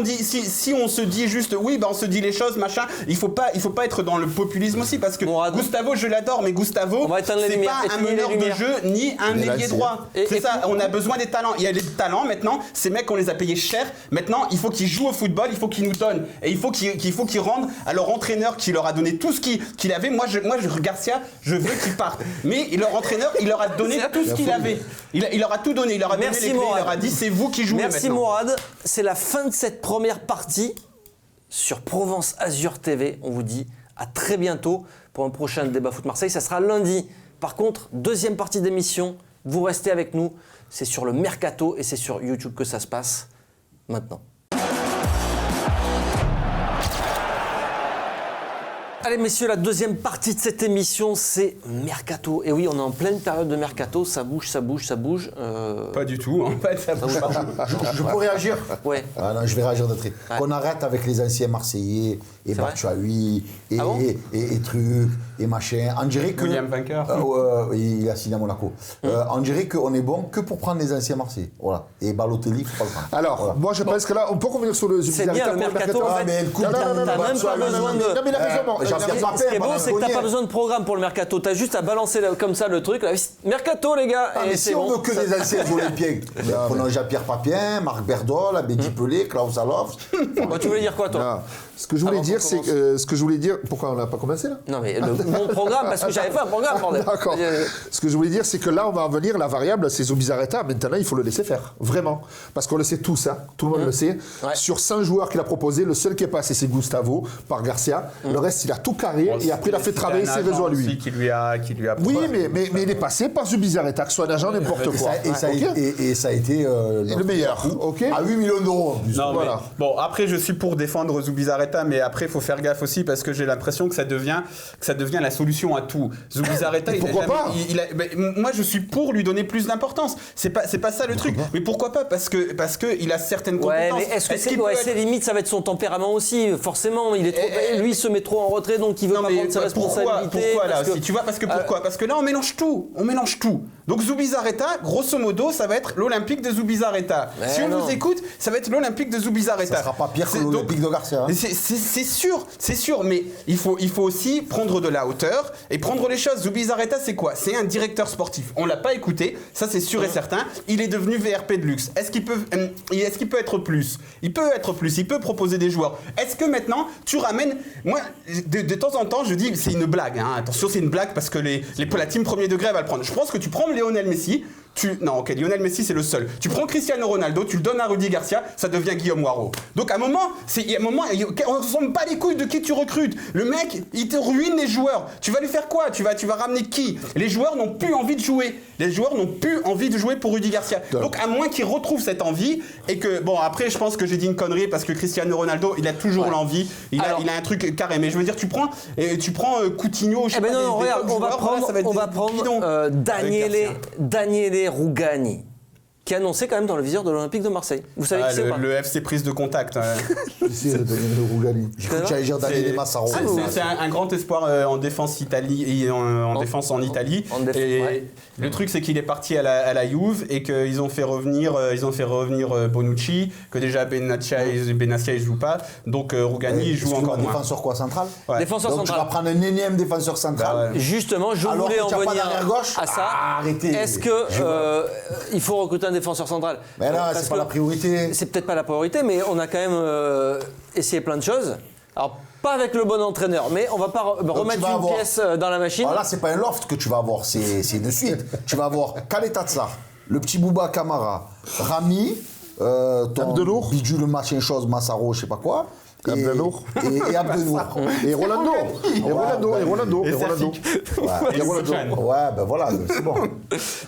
on se dit juste oui, on se dit les choses machin. Il faut pas être dans le populisme aussi parce que Mourad. Gustavo, je l'adore, mais Gustavo, On va éteindre les c'est lumières, pas un éteignez les meneur de lumières. jeu ni un Mais là, ailier c'est- droit. Et- C'est et- ça. On a besoin des talents. Il y a des talents maintenant. Ces mecs, on les a payés cher. Maintenant, il faut qu'ils jouent au football. Il faut qu'ils nous donnent. Et il faut qu'ils rendent à leur entraîneur qui leur a donné tout ce qu'il avait. Moi, Garcia, je veux qu'il parte. Mais leur entraîneur, il leur a donné tout ce qu'il avait. Il leur a tout donné. Il leur a donné Merci, les clés. Il Mourad. leur a dit c'est vous qui jouez Merci maintenant. Mourad. C'est la fin de cette première partie sur Provence Azur TV. On vous dit à très bientôt pour un prochain débat Foot Marseille. Ça sera lundi. Par contre, deuxième partie d'émission, vous restez avec nous. C'est sur le Mercato et c'est sur YouTube que ça se passe maintenant. Allez messieurs, la deuxième partie de cette émission, c'est Mercato. Et oui, on est en pleine période de Mercato, ça bouge, ça bouge, ça bouge. Pas du tout. En fait, ça bouge pas. Je peux réagir Ouais. Ah non, je vais réagir d'entrée. Ouais. Qu'on arrête avec les anciens Marseillais, et C'est vrai Batshuayi, et, Ah bon et trucs, et machin. On dirait que... William Vainqueur. Il a signé à Monaco. On dirait qu'on est bon que pour prendre les anciens Marseillais. Voilà. Et Balotelli, il faut pas le prendre. Alors, Voilà. moi, je pense que là, on peut revenir sur le C'est bien, le mercato, en Ah, fait, mais le coup Non, non, non, non, t'as non, même pas besoin de... Non, mais il a raison, bon, Jean-Pierre il a- Papin, Ce qui est beau, Madame c'est que t'as Fournier. pas besoin de programme pour le mercato. T'as juste à balancer comme ça le truc. Là. Mercato, les gars. Ah, et mais c'est si on bon. veut que des anciens Olympiens, prenons Jean-Pierre Papin, Marc Berdol, Abedi Pelé, Klaus Alof. Bon, tu voulais dire quoi, toi? Non. Ce que je voulais Avant dire, qu'on c'est commence. que ce que je voulais dire. Pourquoi on n'a pas commencé là? Non, mais mon programme, parce que j'avais pas un programme, bordel. D'accord. Ce que je voulais dire, c'est que là, on va en venir, la variable, c'est Zubizarreta. Maintenant, il faut le laisser faire. Vraiment. Parce qu'on le sait tous, hein. Tout le monde le sait. Ouais. Sur 100 joueurs qu'il a proposé, le seul qui est passé, c'est Gustavo, par Garcia. Le reste, il a tout carré. Et après, il a fait travailler ses réseaux à lui. Qui lui a Oui, mais il est passé par Zubizarreta, que ce soit un agent, n'importe quoi. Et ça a été le meilleur. OK? à 8 millions d'euros. en plus. Non, Voilà. mais, bon, après, je suis pour défendre Zubizarreta, mais après, il faut faire gaffe aussi parce que j'ai l'impression que ça devient la solution à tout. Zubizarreta, pourquoi pas moi, je suis pour lui donner plus d'importance. C'est pas ça le truc. Mais pourquoi pas? Parce que il a certaines Ouais, compétences. mais est-ce que qu'il peut c'est être- limite, ça va être son tempérament aussi. Forcément, il est trop, lui, il se met trop en retrait, donc il veut Non, pas mais prendre ses responsabilités. pourquoi là parce que- aussi, tu vois, parce que pourquoi? Parce que là, on mélange tout. Donc Zubizarreta, grosso modo, ça va être l'Olympique de Zubizarreta. Mais Si on non. vous écoute, ça va être l'Olympique de Zubizarreta. Ça sera pas pire que C'est- l'Olympique de Garcia. Hein. C'est sûr, mais il faut aussi prendre de la hauteur et prendre les choses. Zubizarreta, c'est quoi? C'est un directeur sportif. On l'a pas écouté, ça c'est sûr et certain. Il est devenu VRP de luxe. Est-ce qu'il peut être plus? Il peut être plus, il peut proposer des joueurs. Est-ce que maintenant, tu ramènes... Moi, de temps en temps, je dis, c'est une blague, hein. Attention, c'est une blague parce que la team premier degré va le prendre. Je pense que tu prends Lionel Messi, non, ok, Lionel Messi c'est le seul. Tu prends Cristiano Ronaldo, tu le donnes à Rudy Garcia, ça devient Guillaume Waro. Donc à un moment, on ne s'en bat les couilles de qui tu recrutes. Le mec, il te ruine les joueurs. Tu vas lui faire quoi? Tu vas ramener qui? Les joueurs n'ont plus envie de jouer. Les joueurs n'ont plus envie de jouer pour Rudy Garcia. Donc à moins qu'il retrouve cette envie et que, bon, après je pense que j'ai dit une connerie parce que Cristiano Ronaldo, il a toujours l'envie. Il a un truc carré. Mais je veux dire, tu prends Coutinho, je sais Eh ben pas, non, des regarde, top on va joueurs, prendre, voilà, ça va être on va des prendre bidons. Avec Daniele Rugani, qui est annoncé quand même dans le viseur de l'Olympique de Marseille. Vous savez qui c'est ou pas? le FC prise de contact. Ici, le Rougani. J'ai cru que tu allais dire Daniele Massaro. C'est un grand espoir en défense défense en Italie. Et le truc c'est qu'il est parti à la Juve et qu'ils ont fait revenir Bonucci, que déjà Benassia il joue pas. Donc Rougani il joue encore moins. Défenseur quoi, central? Ouais. Défenseur Donc tu central. vas prendre un énième défenseur central. Bah ouais. Justement, je Alors voulais que en tu as pas venir d'arrière gauche à ça. Arrêtez. Est-ce que il faut recruter un défenseur central? Mais non, Parce c'est pas que la priorité. C'est peut-être pas la priorité, mais on a quand même essayé plein de choses. Alors, pas avec le bon entraîneur, mais on va pas remettre tu vas une avoir- pièce dans la machine. Alors là, c'est pas un loft que tu vas avoir, c'est de suite. Tu vas avoir Kaletatsar, le petit Bouba Kamara, Rami, ton Abdelour. bidule machin chose, Massaro, je sais pas quoi. Abdelour. Et Abdelour. Et Rolando. Et Rolando. Et Serfic. Et Rolando. Ouais, ben voilà, c'est bon.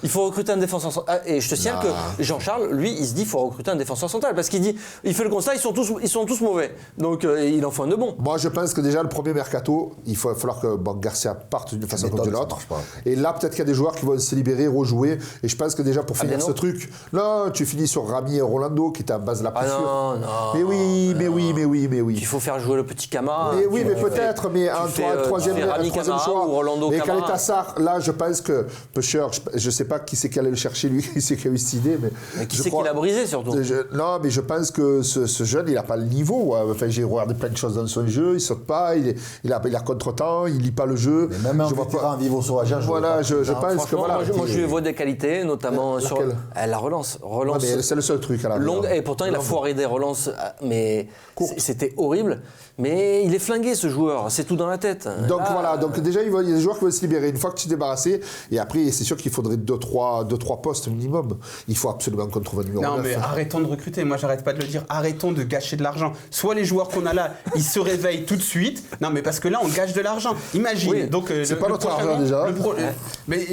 Il faut recruter un défenseur central. Ah, et je te signale que Jean-Charles, lui, il se dit qu'il faut recruter un défenseur central. Parce qu'il dit, il fait le constat, ils sont tous mauvais. Donc il en faut un de bon. Moi, je pense que déjà, le premier mercato, il va falloir que Garcia parte d'une façon ou méthode, d'une ça autre. marche pas. Et là, peut-être qu'il y a des joueurs qui vont se libérer, rejouer. Et je pense que déjà, pour finir ben non. ce truc, là, tu finis sur Rami et Rolando, qui est à base de la Ah blessure. non. Mais oui. Il faut faire jouer le petit Camara. Mais oui, mais peut-être, mais un troisième Rami Camara choix. ou Rolando Et Camara. Kaletassar, là, je pense que Pêcheur, je ne sais pas qui c'est qui allait le chercher, lui, qui c'est qui a eu cette idée, mais Qui je c'est crois- qui l'a brisé surtout? Non, mais je pense que ce jeune, il n'a pas le niveau. Enfin, j'ai regardé plein de choses dans son jeu, il saute pas, il a contre-temps, il lit pas le jeu. Mais même un Je vois vétéran Vivo Sauvagère, Voilà, je pense que Franchement, voilà. moi je lui vois des qualités, notamment sur Laquelle la relance. Ouais, mais c'est le seul truc à la longue, et pourtant il a foiré des relances, mais c'était horrible. Mais il est flingué ce joueur, c'est tout dans la tête. Donc Là, voilà, donc déjà il y a des joueurs qui veulent se libérer une fois que tu es débarrassé, et après c'est sûr qu'il faudrait 2-3 postes minimum. Il faut absolument qu'on trouve un numéro Non 9. mais arrêtons de recruter, moi j'arrête pas de le dire, arrêtons de gâcher de l'argent. Soit les joueurs qu'on a là, ils se réveillent tout de suite, non mais parce que là on gâche de l'argent. Imagine, Oui, donc c'est pas notre prochain argent, an, déjà. mais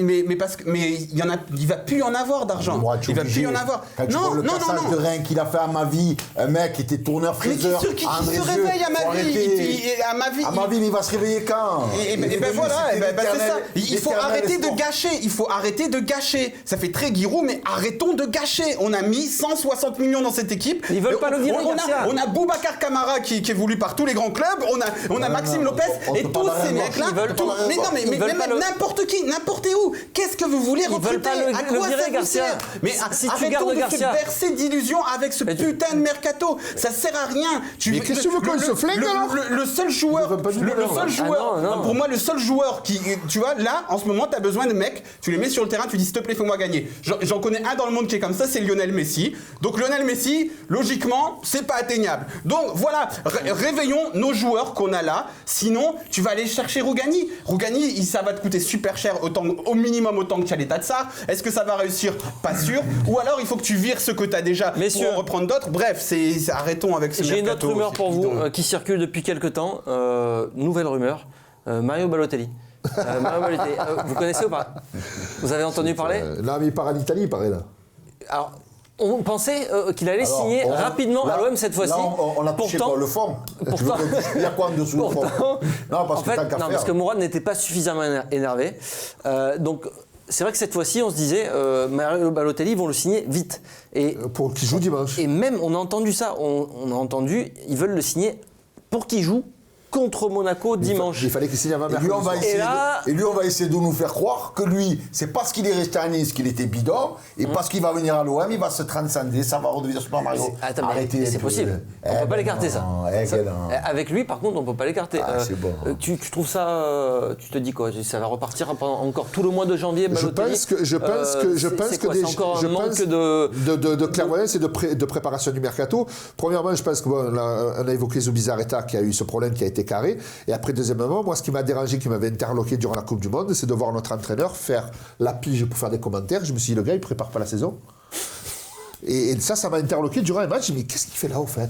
il va plus y en avoir d'argent. Moi, tu es Il va plus obligé. y en avoir. Quand tu vois le cassage de rein qu'il a fait à ma vie, un mec qui était tourneur Mais fraiseur, qui se réveille à ma vie à ma vie. À ma vie, mais il va se réveiller quand? Et ben voilà, c'est ça. Il faut arrêter de gâcher. Il faut arrêter de gâcher. Ça fait très Giroud, mais arrêtons de gâcher. On a mis 160 millions dans cette équipe. Ils veulent pas le virer, Garcia. On a Boubacar Kamara qui est voulu par tous les grands clubs. On a Maxime Lopez on et peut tous pas ces rien mecs-là. voir. Ils veulent tout- pas Mais non, mais Ils veulent pas même le- n'importe qui, n'importe où. Qu'est-ce que vous voulez recruter? veulent pas le À quoi virer, ça vous Garcia. sert? Mais Si tu arrêtons gardes de Garcia. se bercer d'illusions avec ce putain de mercato. Ça sert à rien. Mais qu'est-ce que tu veux qu'on se flingue, alors? Le seul joueur, On veut pas du le bonheur, seul là. joueur, Ah non. pour moi, le seul joueur qui, tu vois, là, en ce moment, tu as besoin de mecs, tu les mets sur le terrain, tu dis s'il te plaît, fais-moi gagner. J'en connais un dans le monde qui est comme ça, c'est Lionel Messi. Donc Lionel Messi, logiquement, c'est pas atteignable. Donc voilà, réveillons nos joueurs qu'on a là. Sinon, tu vas aller chercher Rougani. Rougani, ça va te coûter super cher, au minimum autant que Kaletatsar. Est-ce que ça va réussir? Pas sûr. Ou alors, il faut que tu vires ce que tu as déjà Messieurs. pour en reprendre d'autres. Bref, arrêtons avec ce J'ai une mercato, autre rumeur c'est pour vous bidon. qui circule depuis quelques temps. Nouvelle rumeur. Mario Balotelli. Mario Balotelli. Vous connaissez ou pas? Vous avez entendu parler? Là, mais il part en Italie, il paraît là. Alors, on pensait qu'il allait Alors, signer rapidement à l'OM cette fois-ci. Là, on a touché Pourtant- quoi, le fond. pourtant- Il y a quoi en dessous le fond? Pourtant, Non, parce en que fait, tant qu'à non, faire. parce que Mourad n'était pas suffisamment énervé. Donc, c'est vrai que cette fois-ci, on se disait, Mario Balotelli, ils vont le signer vite. Et, Pour qu'il joue dimanche. et même, on a entendu ça. On a entendu, ils veulent le signer pour qu'il joue contre Monaco dimanche. Il fallait qu'il signe avant Et lui, on va essayer, là- et lui, on va essayer de nous faire croire que lui, c'est parce qu'il est resté à Nice qu'il était bidon, et parce qu'il va venir à l'OM, il va se transcender, ça va redevenir Super Mario. Attends, mais Arrêtez. c'est possible. On ne peut pas l'écarter, ça. Non. Avec lui, par contre, on ne peut pas l'écarter. C'est bon. Tu trouves ça. Tu te dis quoi? Ça va repartir pendant encore tout le mois de janvier, Balotelli. Je pense que c'est encore un manque de clairvoyance et de préparation du mercato. Premièrement, je pense qu'on a évoqué Zubizarreta qui a eu ce problème qui a été carré. Et après, deuxièmement, moi, ce qui m'a dérangé, qui m'avait interloqué durant la Coupe du Monde, c'est de voir notre entraîneur faire la pige pour faire des commentaires. Je me suis dit, le gars, il prépare pas la saison. Et ça m'a interloqué durant un match. J'ai dit, mais qu'est-ce qu'il fait là, au fait?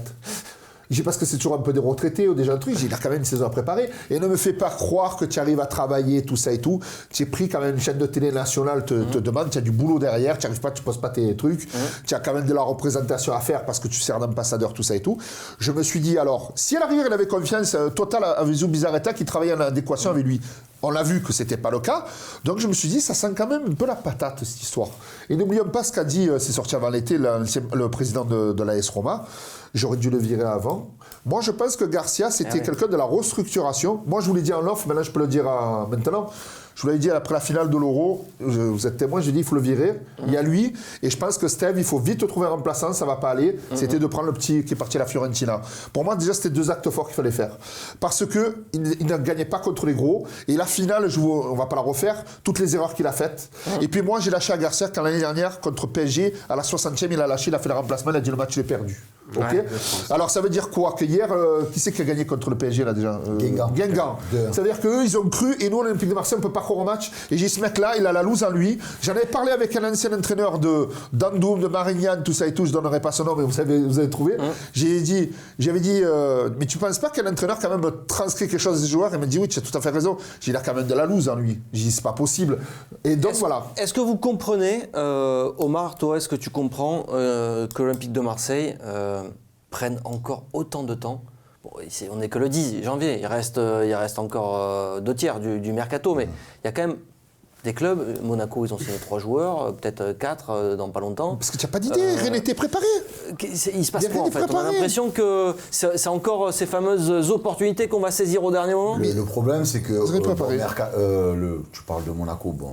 J'ai parce que c'est toujours un peu des retraités ou des gens de trucs. Il a quand même une saison à préparer. Et ne me fais pas croire que tu arrives à travailler, tout ça et tout. Tu es pris quand même, une chaîne de télé nationale te demande, tu as du boulot derrière, tu n'arrives pas, tu poses pas tes trucs. Tu as quand même de la représentation à faire parce que tu sers d'ambassadeur, tout ça et tout. Je me suis dit, alors, si à l'arrière, il avait confiance totale avec Zubizarreta qui travaillait en adéquation avec lui. On l'a vu que c'était pas le cas. Donc je me suis dit, ça sent quand même un peu la patate, cette histoire. Et n'oublions pas ce qu'a dit, c'est sorti avant l'été, le président de l'AS Roma. J'aurais dû le virer avant. Moi, je pense que Garcia, c'était quelqu'un de la restructuration. Moi, je vous l'ai dit en off, maintenant je peux le dire maintenant. Je vous l'avais dit après la finale de l'Euro, vous êtes témoin, j'ai dit il faut le virer. Il y a lui, et je pense que Steve, il faut vite trouver un remplaçant, ça ne va pas aller. C'était de prendre le petit qui est parti à la Fiorentina. Pour moi, déjà, c'était 2 actes forts qu'il fallait faire. Parce qu'il ne gagnait pas contre les gros. Et la finale, on ne va pas la refaire, toutes les erreurs qu'il a faites. Et puis moi, j'ai lâché à Garcia quand l'année dernière, contre PSG, à la 60e, il a lâché, il a fait le remplacement, il a dit le match est perdu. Okay. Alors ça veut dire quoi? Que hier, qui c'est qui a gagné contre le PSG là déjà? Guingamp. Ça veut dire qu'eux ils ont cru et nous l'Olympique de Marseille on ne peut pas croire au match. Et j'ai dit ce mec là, il a la loose en lui. J'en avais parlé avec un ancien entraîneur d'Andoum, de Marignan, tout ça et tout, je ne donnerai pas son nom mais vous avez trouvé. J'avais dit, mais tu ne penses pas qu'un entraîneur quand même transcrit quelque chose des joueurs? Il m'a dit oui, tu as tout à fait raison. J'ai dit il a quand même de la loose en lui. J'ai dit c'est pas possible. Et donc voilà. Est-ce que vous comprenez, Omar, toi, est-ce que tu comprends que l'Olympique de Marseille prennent encore autant de temps? Bon, on n'est que le 10 janvier, il reste encore 2 tiers du mercato, mais il y a quand même des clubs. Monaco, ils ont signé 3 joueurs, peut-être 4 dans pas longtemps. Parce que tu n'as pas d'idée, rien n'était préparé. Il se passe quoi en fait? On a l'impression que c'est encore ces fameuses opportunités qu'on va saisir au dernier moment. Mais le problème, c'est que tu parles de Monaco, bon.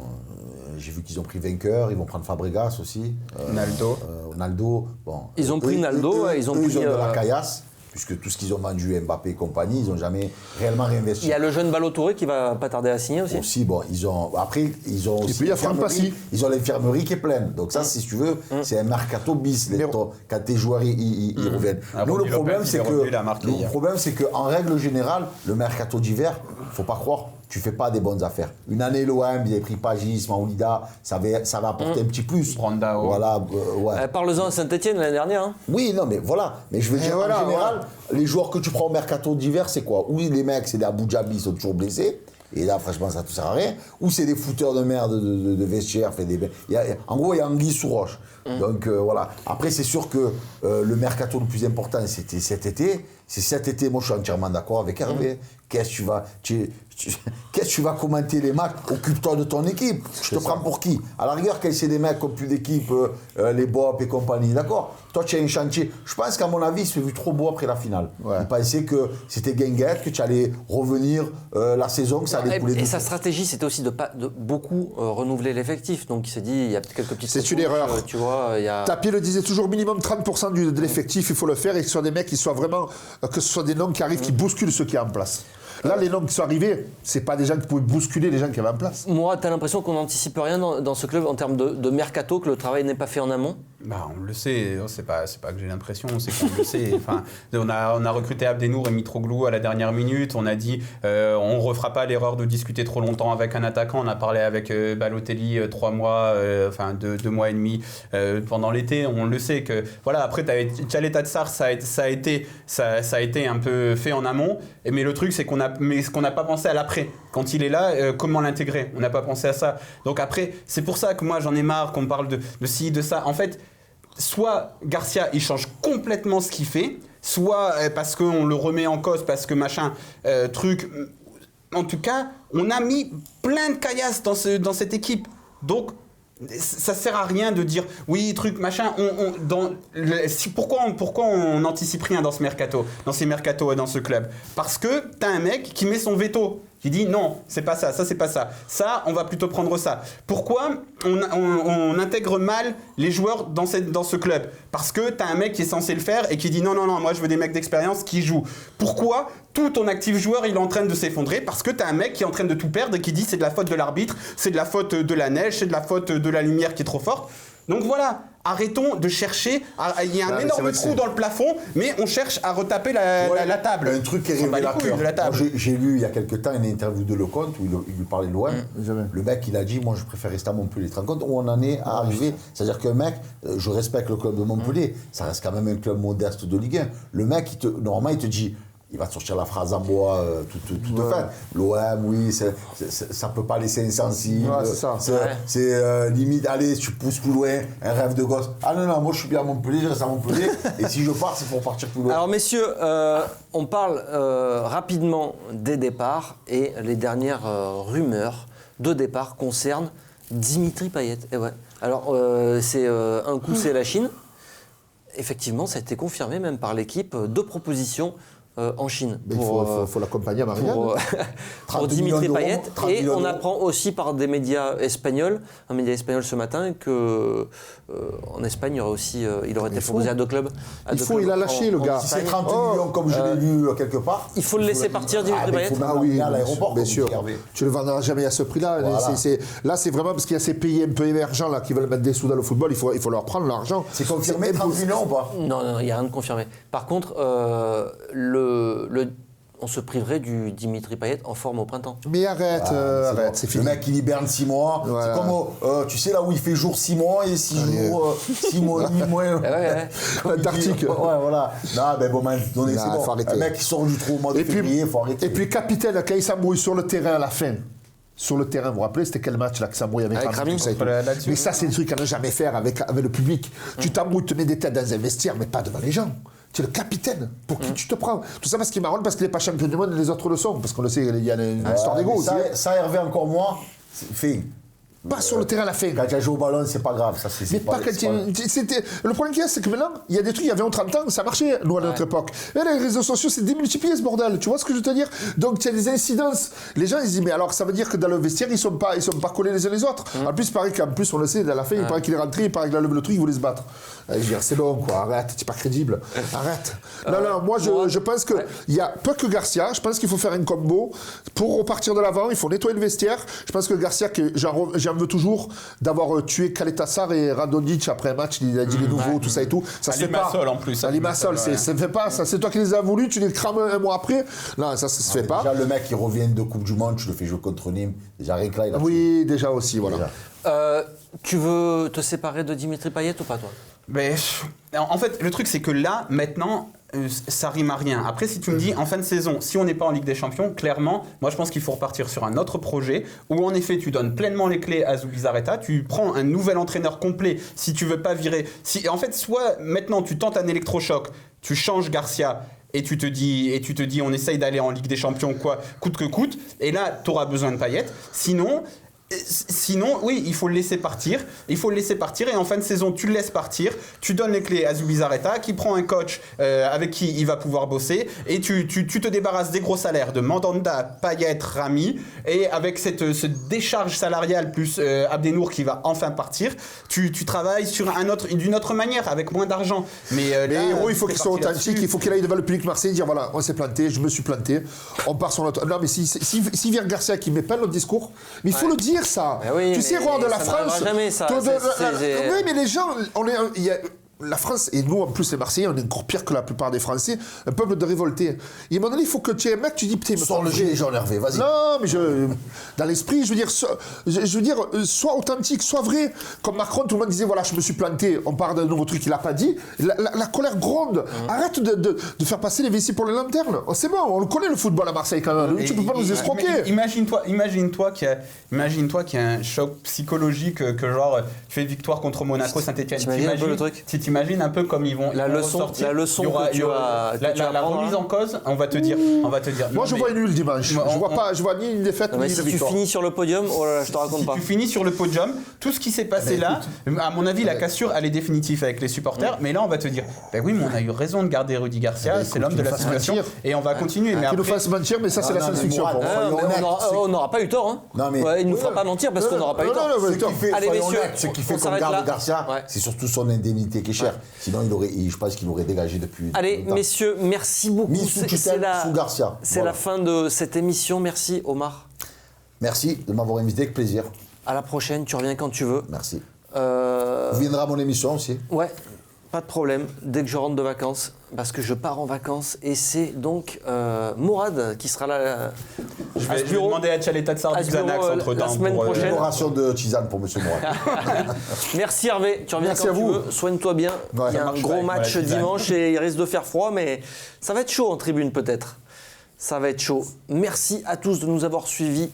J'ai vu qu'ils ont pris vainqueur, ils vont prendre Fabregas aussi. Naldo. Bon. Ils ont pris Naldo, ils ont pris de la caillasse, puisque tout ce qu'ils ont vendu, Mbappé et compagnie, ils n'ont jamais réellement réinvesti. Il y a le jeune Balotelli qui va pas tarder à signer aussi. Aussi, bon, ils ont aussi ils ont l'infirmerie qui est pleine. Donc ça, si tu veux, c'est un mercato bis. Quand tes joueurs ils reviennent. Nous, le problème, c'est que en règle générale, le mercato d'hiver, faut pas croire. Tu fais pas des bonnes affaires. Une année, l'OM, ils avaient pris Pagis, Maoulida, ça va apporter un petit plus. Brandao. Voilà, parle-en à Saint-Etienne l'année dernière. Hein. Oui, non, mais voilà. Mais je veux dire, en général, les joueurs que tu prends au mercato d'hiver, c'est quoi? Oui, les mecs, c'est des Abu Dhabi, ils sont toujours blessés. Et là, franchement, ça ne sert à rien. Ou c'est des fouteurs de merde de vestiaire. En gros, il y a anguille sous roche. Donc, voilà. Après, c'est sûr que le mercato le plus important, c'était cet été. C'est cet été, moi, je suis entièrement d'accord avec Hervé. Qu'est-ce que tu vas commenter les matchs? Occupe-toi de ton équipe. Je te prends pour qui? À la rigueur, quand c'est des mecs qui n'ont plus d'équipe, les Bob et compagnie, d'accord? Toi, tu as un chantier. Je pense qu'à mon avis, il s'est vu trop beau après la finale. Il pensait que c'était guinguette, que tu allais revenir la saison, que ça allait couler. Et sa stratégie, c'était aussi de beaucoup renouveler l'effectif. Donc il s'est dit, il y a quelques petites... C'est une erreur. Tu vois, Tapie le disait toujours, minimum 30% de l'effectif, il faut le faire, et que ce soit des mecs qui soient vraiment... que ce soit des noms qui arrivent, qui bousculent ceux qui sont en place. Là, les noms qui sont arrivés, c'est pas des gens qui pouvaient bousculer les gens qui avaient en place. Moi, tu as l'impression qu'on n'anticipe rien dans ce club en termes de mercato, que le travail n'est pas fait en amont? Bah, on le sait, c'est pas que j'ai l'impression, c'est qu'on le sait. Enfin, on a recruté Abdenour et Mitroglou à la dernière minute. On a dit on refera pas l'erreur de discuter trop longtemps avec un attaquant. On a parlé avec Balotelli 3 mois, 2 mois et demi pendant l'été. On le sait que voilà. Après, Tchaleta Tsar, ça a été un peu fait en amont. Mais le truc, c'est qu'on n'a pas pensé à l'après. Quand il est là, comment l'intégrer? On n'a pas pensé à ça. Donc après, c'est pour ça que moi j'en ai marre qu'on parle de ci, de ça. En fait, soit Garcia, il change complètement ce qu'il fait, soit parce qu'on le remet en cause, parce que machin, truc. En tout cas, on a mis plein de caillasses dans cette équipe. Donc, ça sert à rien de dire oui truc machin. Pourquoi on n'anticipe rien dans ce mercato, dans ces mercatos et dans ce club? Parce que t'as un mec qui met son veto, qui dit non, c'est pas ça, ça c'est pas ça, ça on va plutôt prendre ça. Pourquoi on intègre mal les joueurs dans ce club? Parce que t'as un mec qui est censé le faire et qui dit non, moi je veux des mecs d'expérience qui jouent. Pourquoi tout ton actif joueur il est en train de s'effondrer? Parce que t'as un mec qui est en train de tout perdre et qui dit c'est de la faute de l'arbitre, c'est de la faute de la neige, c'est de la faute de la lumière qui est trop forte. Donc voilà, arrêtons de chercher. Il y a un énorme trou dans le plafond, mais on cherche à retaper la table. Un truc qui est révélateur. J'ai lu il y a quelques temps une interview de Lecomte où il lui parlait de l'OM. Le mec, il a dit moi, je préfère rester à Montpellier. Tu te rends compte où on en est à arriver? C'est-à-dire qu'un mec, je respecte le club de Montpellier, ça reste quand même un club modeste de Ligue 1. Le mec, normalement, il te dit. Il va te sortir la phrase en bois toute faite. L'OM, oui, ça peut pas laisser insensible. Ouais, c'est ça. C'est limite, allez, tu pousses plus loin, un rêve de gosse. Ah non, moi je suis bien à Montpellier, je reste à Montpellier. Et si je pars, c'est pour partir plus loin. Alors messieurs, on parle rapidement des départs et les dernières rumeurs de départ concernent Dimitri Payet. Et ouais. Alors c'est un coup, c'est la Chine. Effectivement, ça a été confirmé même par l'équipe de propositions en Chine. Il faut l'accompagner à Marianne. Pour Dimitri Payet. Et on apprend aussi par des médias espagnols, un média espagnol ce matin, qu'en Espagne, il aurait été proposé à deux clubs. Il a lâché le gars. Si c'est 30 millions, comme je l'ai lu quelque part. Il faut le laisser partir, Dimitri Payet. Ah oui, à l'aéroport, bien sûr. Tu ne le vendras jamais à ce prix-là. Voilà. Là, c'est vraiment parce qu'il y a ces pays un peu émergents là, qui veulent mettre des sous dans le football. Il faut leur prendre l'argent. C'est confirmé 30 millions ou pas? Non, il n'y a rien de confirmé. Par contre, on se priverait du Dimitri Payet en forme au printemps. Mais arrête, c'est fini. Le mec, il hiberne 6 mois. Voilà. C'est comme, tu sais, là où il fait jour 6 mois et 6 jours, 6 mois, 8 mois. Antarctique. Ouais, voilà. Non, ben bon, c'est bon. Un mec qui sort du trou au mois de février, il faut arrêter. Et puis, capitaine, quand il s'embrouille sur le terrain à la fin. Sur le terrain, vous vous rappelez, c'était quel match là qui s'embrouille avec Rami? Mais ça, c'est des trucs à ne jamais faire avec le public. Tu t'embrouilles, tu mets des têtes dans un vestiaire, mais pas devant les gens. Tu es le capitaine. Pour qui tu te prends? Tout ça parce qu'il est marrant, parce qu'il n'est pas champion du monde et les autres le sont. Parce qu'on le sait, il y a une histoire d'égo aussi. Ça, Hervé, encore moi, c'est fait. Pas sur le terrain à la fin. Quand tu as joué au ballon, c'est pas grave. Ça, mais pas quand le problème qu'il y a, c'est que maintenant, il y a des trucs, il y avait 30 ans, ça marchait, nous, à notre époque. Et les réseaux sociaux, c'est démultiplié ce bordel. Tu vois ce que je veux te dire? Donc, il y a des incidences. Les gens, ils disent, mais alors, ça veut dire que dans le vestiaire, ils sont pas collés les uns les autres. En plus, il paraît qu'en plus, on le sait, à la fin, il paraît qu'il est rentré, il paraît que le truc, il voulait se battre. Je veux dire, c'est bon, quoi. Arrête, t'es pas crédible. Arrête. Non, moi, je pense que il y a peu que Garcia. Je pense qu'il faut faire un combo. Pour repartir de l'avant, il faut nettoyer le vestiaire. Je pense que Garcia, j'en veux toujours, d'avoir tué Caleta-Sarr et Radonjic après un match, il a dit les nouveaux, tout ça et tout. Ça se fait pas. Limassol en plus. À Limassol, ça se fait pas. Ça, c'est toi qui les as voulu, tu les crames un mois après. Non, ça se fait pas. Déjà, le mec qui revient de Coupe du Monde, tu le fais jouer contre Nîmes. Déjà, rien que là, il a oui, déjà aussi, voilà. Tu veux te séparer de Dimitri Payet ou pas, toi? Mais, en fait, le truc, c'est que là, maintenant, ça rime à rien. Après, si tu me dis, en fin de saison, si on n'est pas en Ligue des Champions, clairement, moi, je pense qu'il faut repartir sur un autre projet où, en effet, tu donnes pleinement les clés à Zubizarreta, tu prends un nouvel entraîneur complet si tu veux pas virer. En fait, soit maintenant, tu tentes un électrochoc, tu changes Garcia, et tu te dis, on essaye d'aller en Ligue des Champions, quoi, coûte que coûte, et là, tu auras besoin de Payet. Sinon, oui, il faut le laisser partir. Il faut le laisser partir et en fin de saison, tu le laisses partir. Tu donnes les clés à Zubizarreta qui prend un coach avec qui il va pouvoir bosser et tu te débarrasses des gros salaires de Mandanda, Payet, Rami et avec cette décharge salariale plus Abdenour qui va enfin partir, tu travailles d'une autre manière avec moins d'argent. Mais Héros, il faut qu'il soit authentique, il faut qu'il aille devant le public marseillais et dire voilà, on s'est planté, je me suis planté, on part sur notre... Non mais si vient Garcia qui met pas notre discours, mais il faut le dire ça. Oui, tu sais, roi de la ça France. Jamais, ça. Oui, mais les gens, la France, et nous en plus les Marseillais, on est encore pire que la plupart des Français, un peuple de révoltés. Et à un moment donné, il faut que tu aies un mec, tu dis, putain, sors le gilet jaune, Hervé, vas-y. Non, mais dans l'esprit, je veux dire, sois authentique, sois vrai. Comme Macron, tout le monde disait, voilà, je me suis planté, on part d'un nouveau truc qu'il n'a pas dit. La colère gronde. Arrête de faire passer les vessies pour les lanternes. Oh, c'est bon, on le connaît le football à Marseille quand même. Tu peux pas nous escroquer. Imagine-toi qu'il y a un choc psychologique que genre, tu fais victoire contre Monaco, Saint-Etienne. T'imagines un peu le truc? t'imagines un peu comme ils vont La ils vont leçon ressortir. que Il y aura- tu il y aura- vas- que tu vas la prendre, remise hein. en cause, on va te dire. Moi, non, je mais vois une nulle dimanche. Moi, Je vois ni une défaite, Non, mais ni si une tu victoire. finis sur le podium, oh là là, je te raconte si pas. tu finis sur le podium, tout ce qui s'est passé là, à mon avis, la cassure, elle est définitive avec les supporters. Mais là, on va te dire, ben oui, mais on a eu raison de garder Rudy Garcia, Ben, c'est l'homme qu'il de nous la fasse situation. mentir. Et on va continuer. Mais Qu'il nous après, fasse mentir, mais ça, c'est la non, mais science-fiction Mourad, pour moi. soyons Mais honnêtes, on n'aura pas eu tort. Hein. Non, mais- Ouais, il ne nous fera pas mentir parce qu'on n'aura pas eu tort. non, Ce qui fait, Allez, soyons messieurs, honnêtes, ce qui fait on qu'on s'arrête garde là. Garcia, Ouais. c'est surtout son indemnité qui est chère. Sinon, je pense qu'il aurait dégagé depuis. Allez, longtemps. messieurs, merci beaucoup. Mis sous tutelle, sous Garcia. C'est Voilà. la fin de cette émission. Merci, Omar. Merci de m'avoir invité, avec plaisir. À la prochaine, tu reviens quand tu veux. Merci. Vous viendrez à mon émission aussi. Ouais, pas de problème, dès que je rentre de vacances, parce que je pars en vacances et c'est donc Mourad qui sera là. je à vais ce bureau. demander à Tchaleta de À ce Sarduzanax bureau, entre la temps. semaine prochaine. Décoration de tisane pour Monsieur Mourad. Merci Hervé, tu reviens Merci quand à tu vous. veux, soigne-toi bien. Ouais, Il y a ça un marche gros pas avec match la tisane. dimanche et il risque de faire froid, mais ça va être chaud en tribune peut-être. Ça va être chaud. Merci à tous de nous avoir suivis.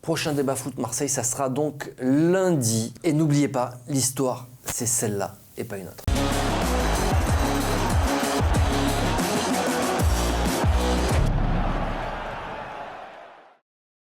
Prochain débat foot Marseille, ça sera donc lundi. Et n'oubliez pas, l'histoire, c'est celle-là et pas une autre.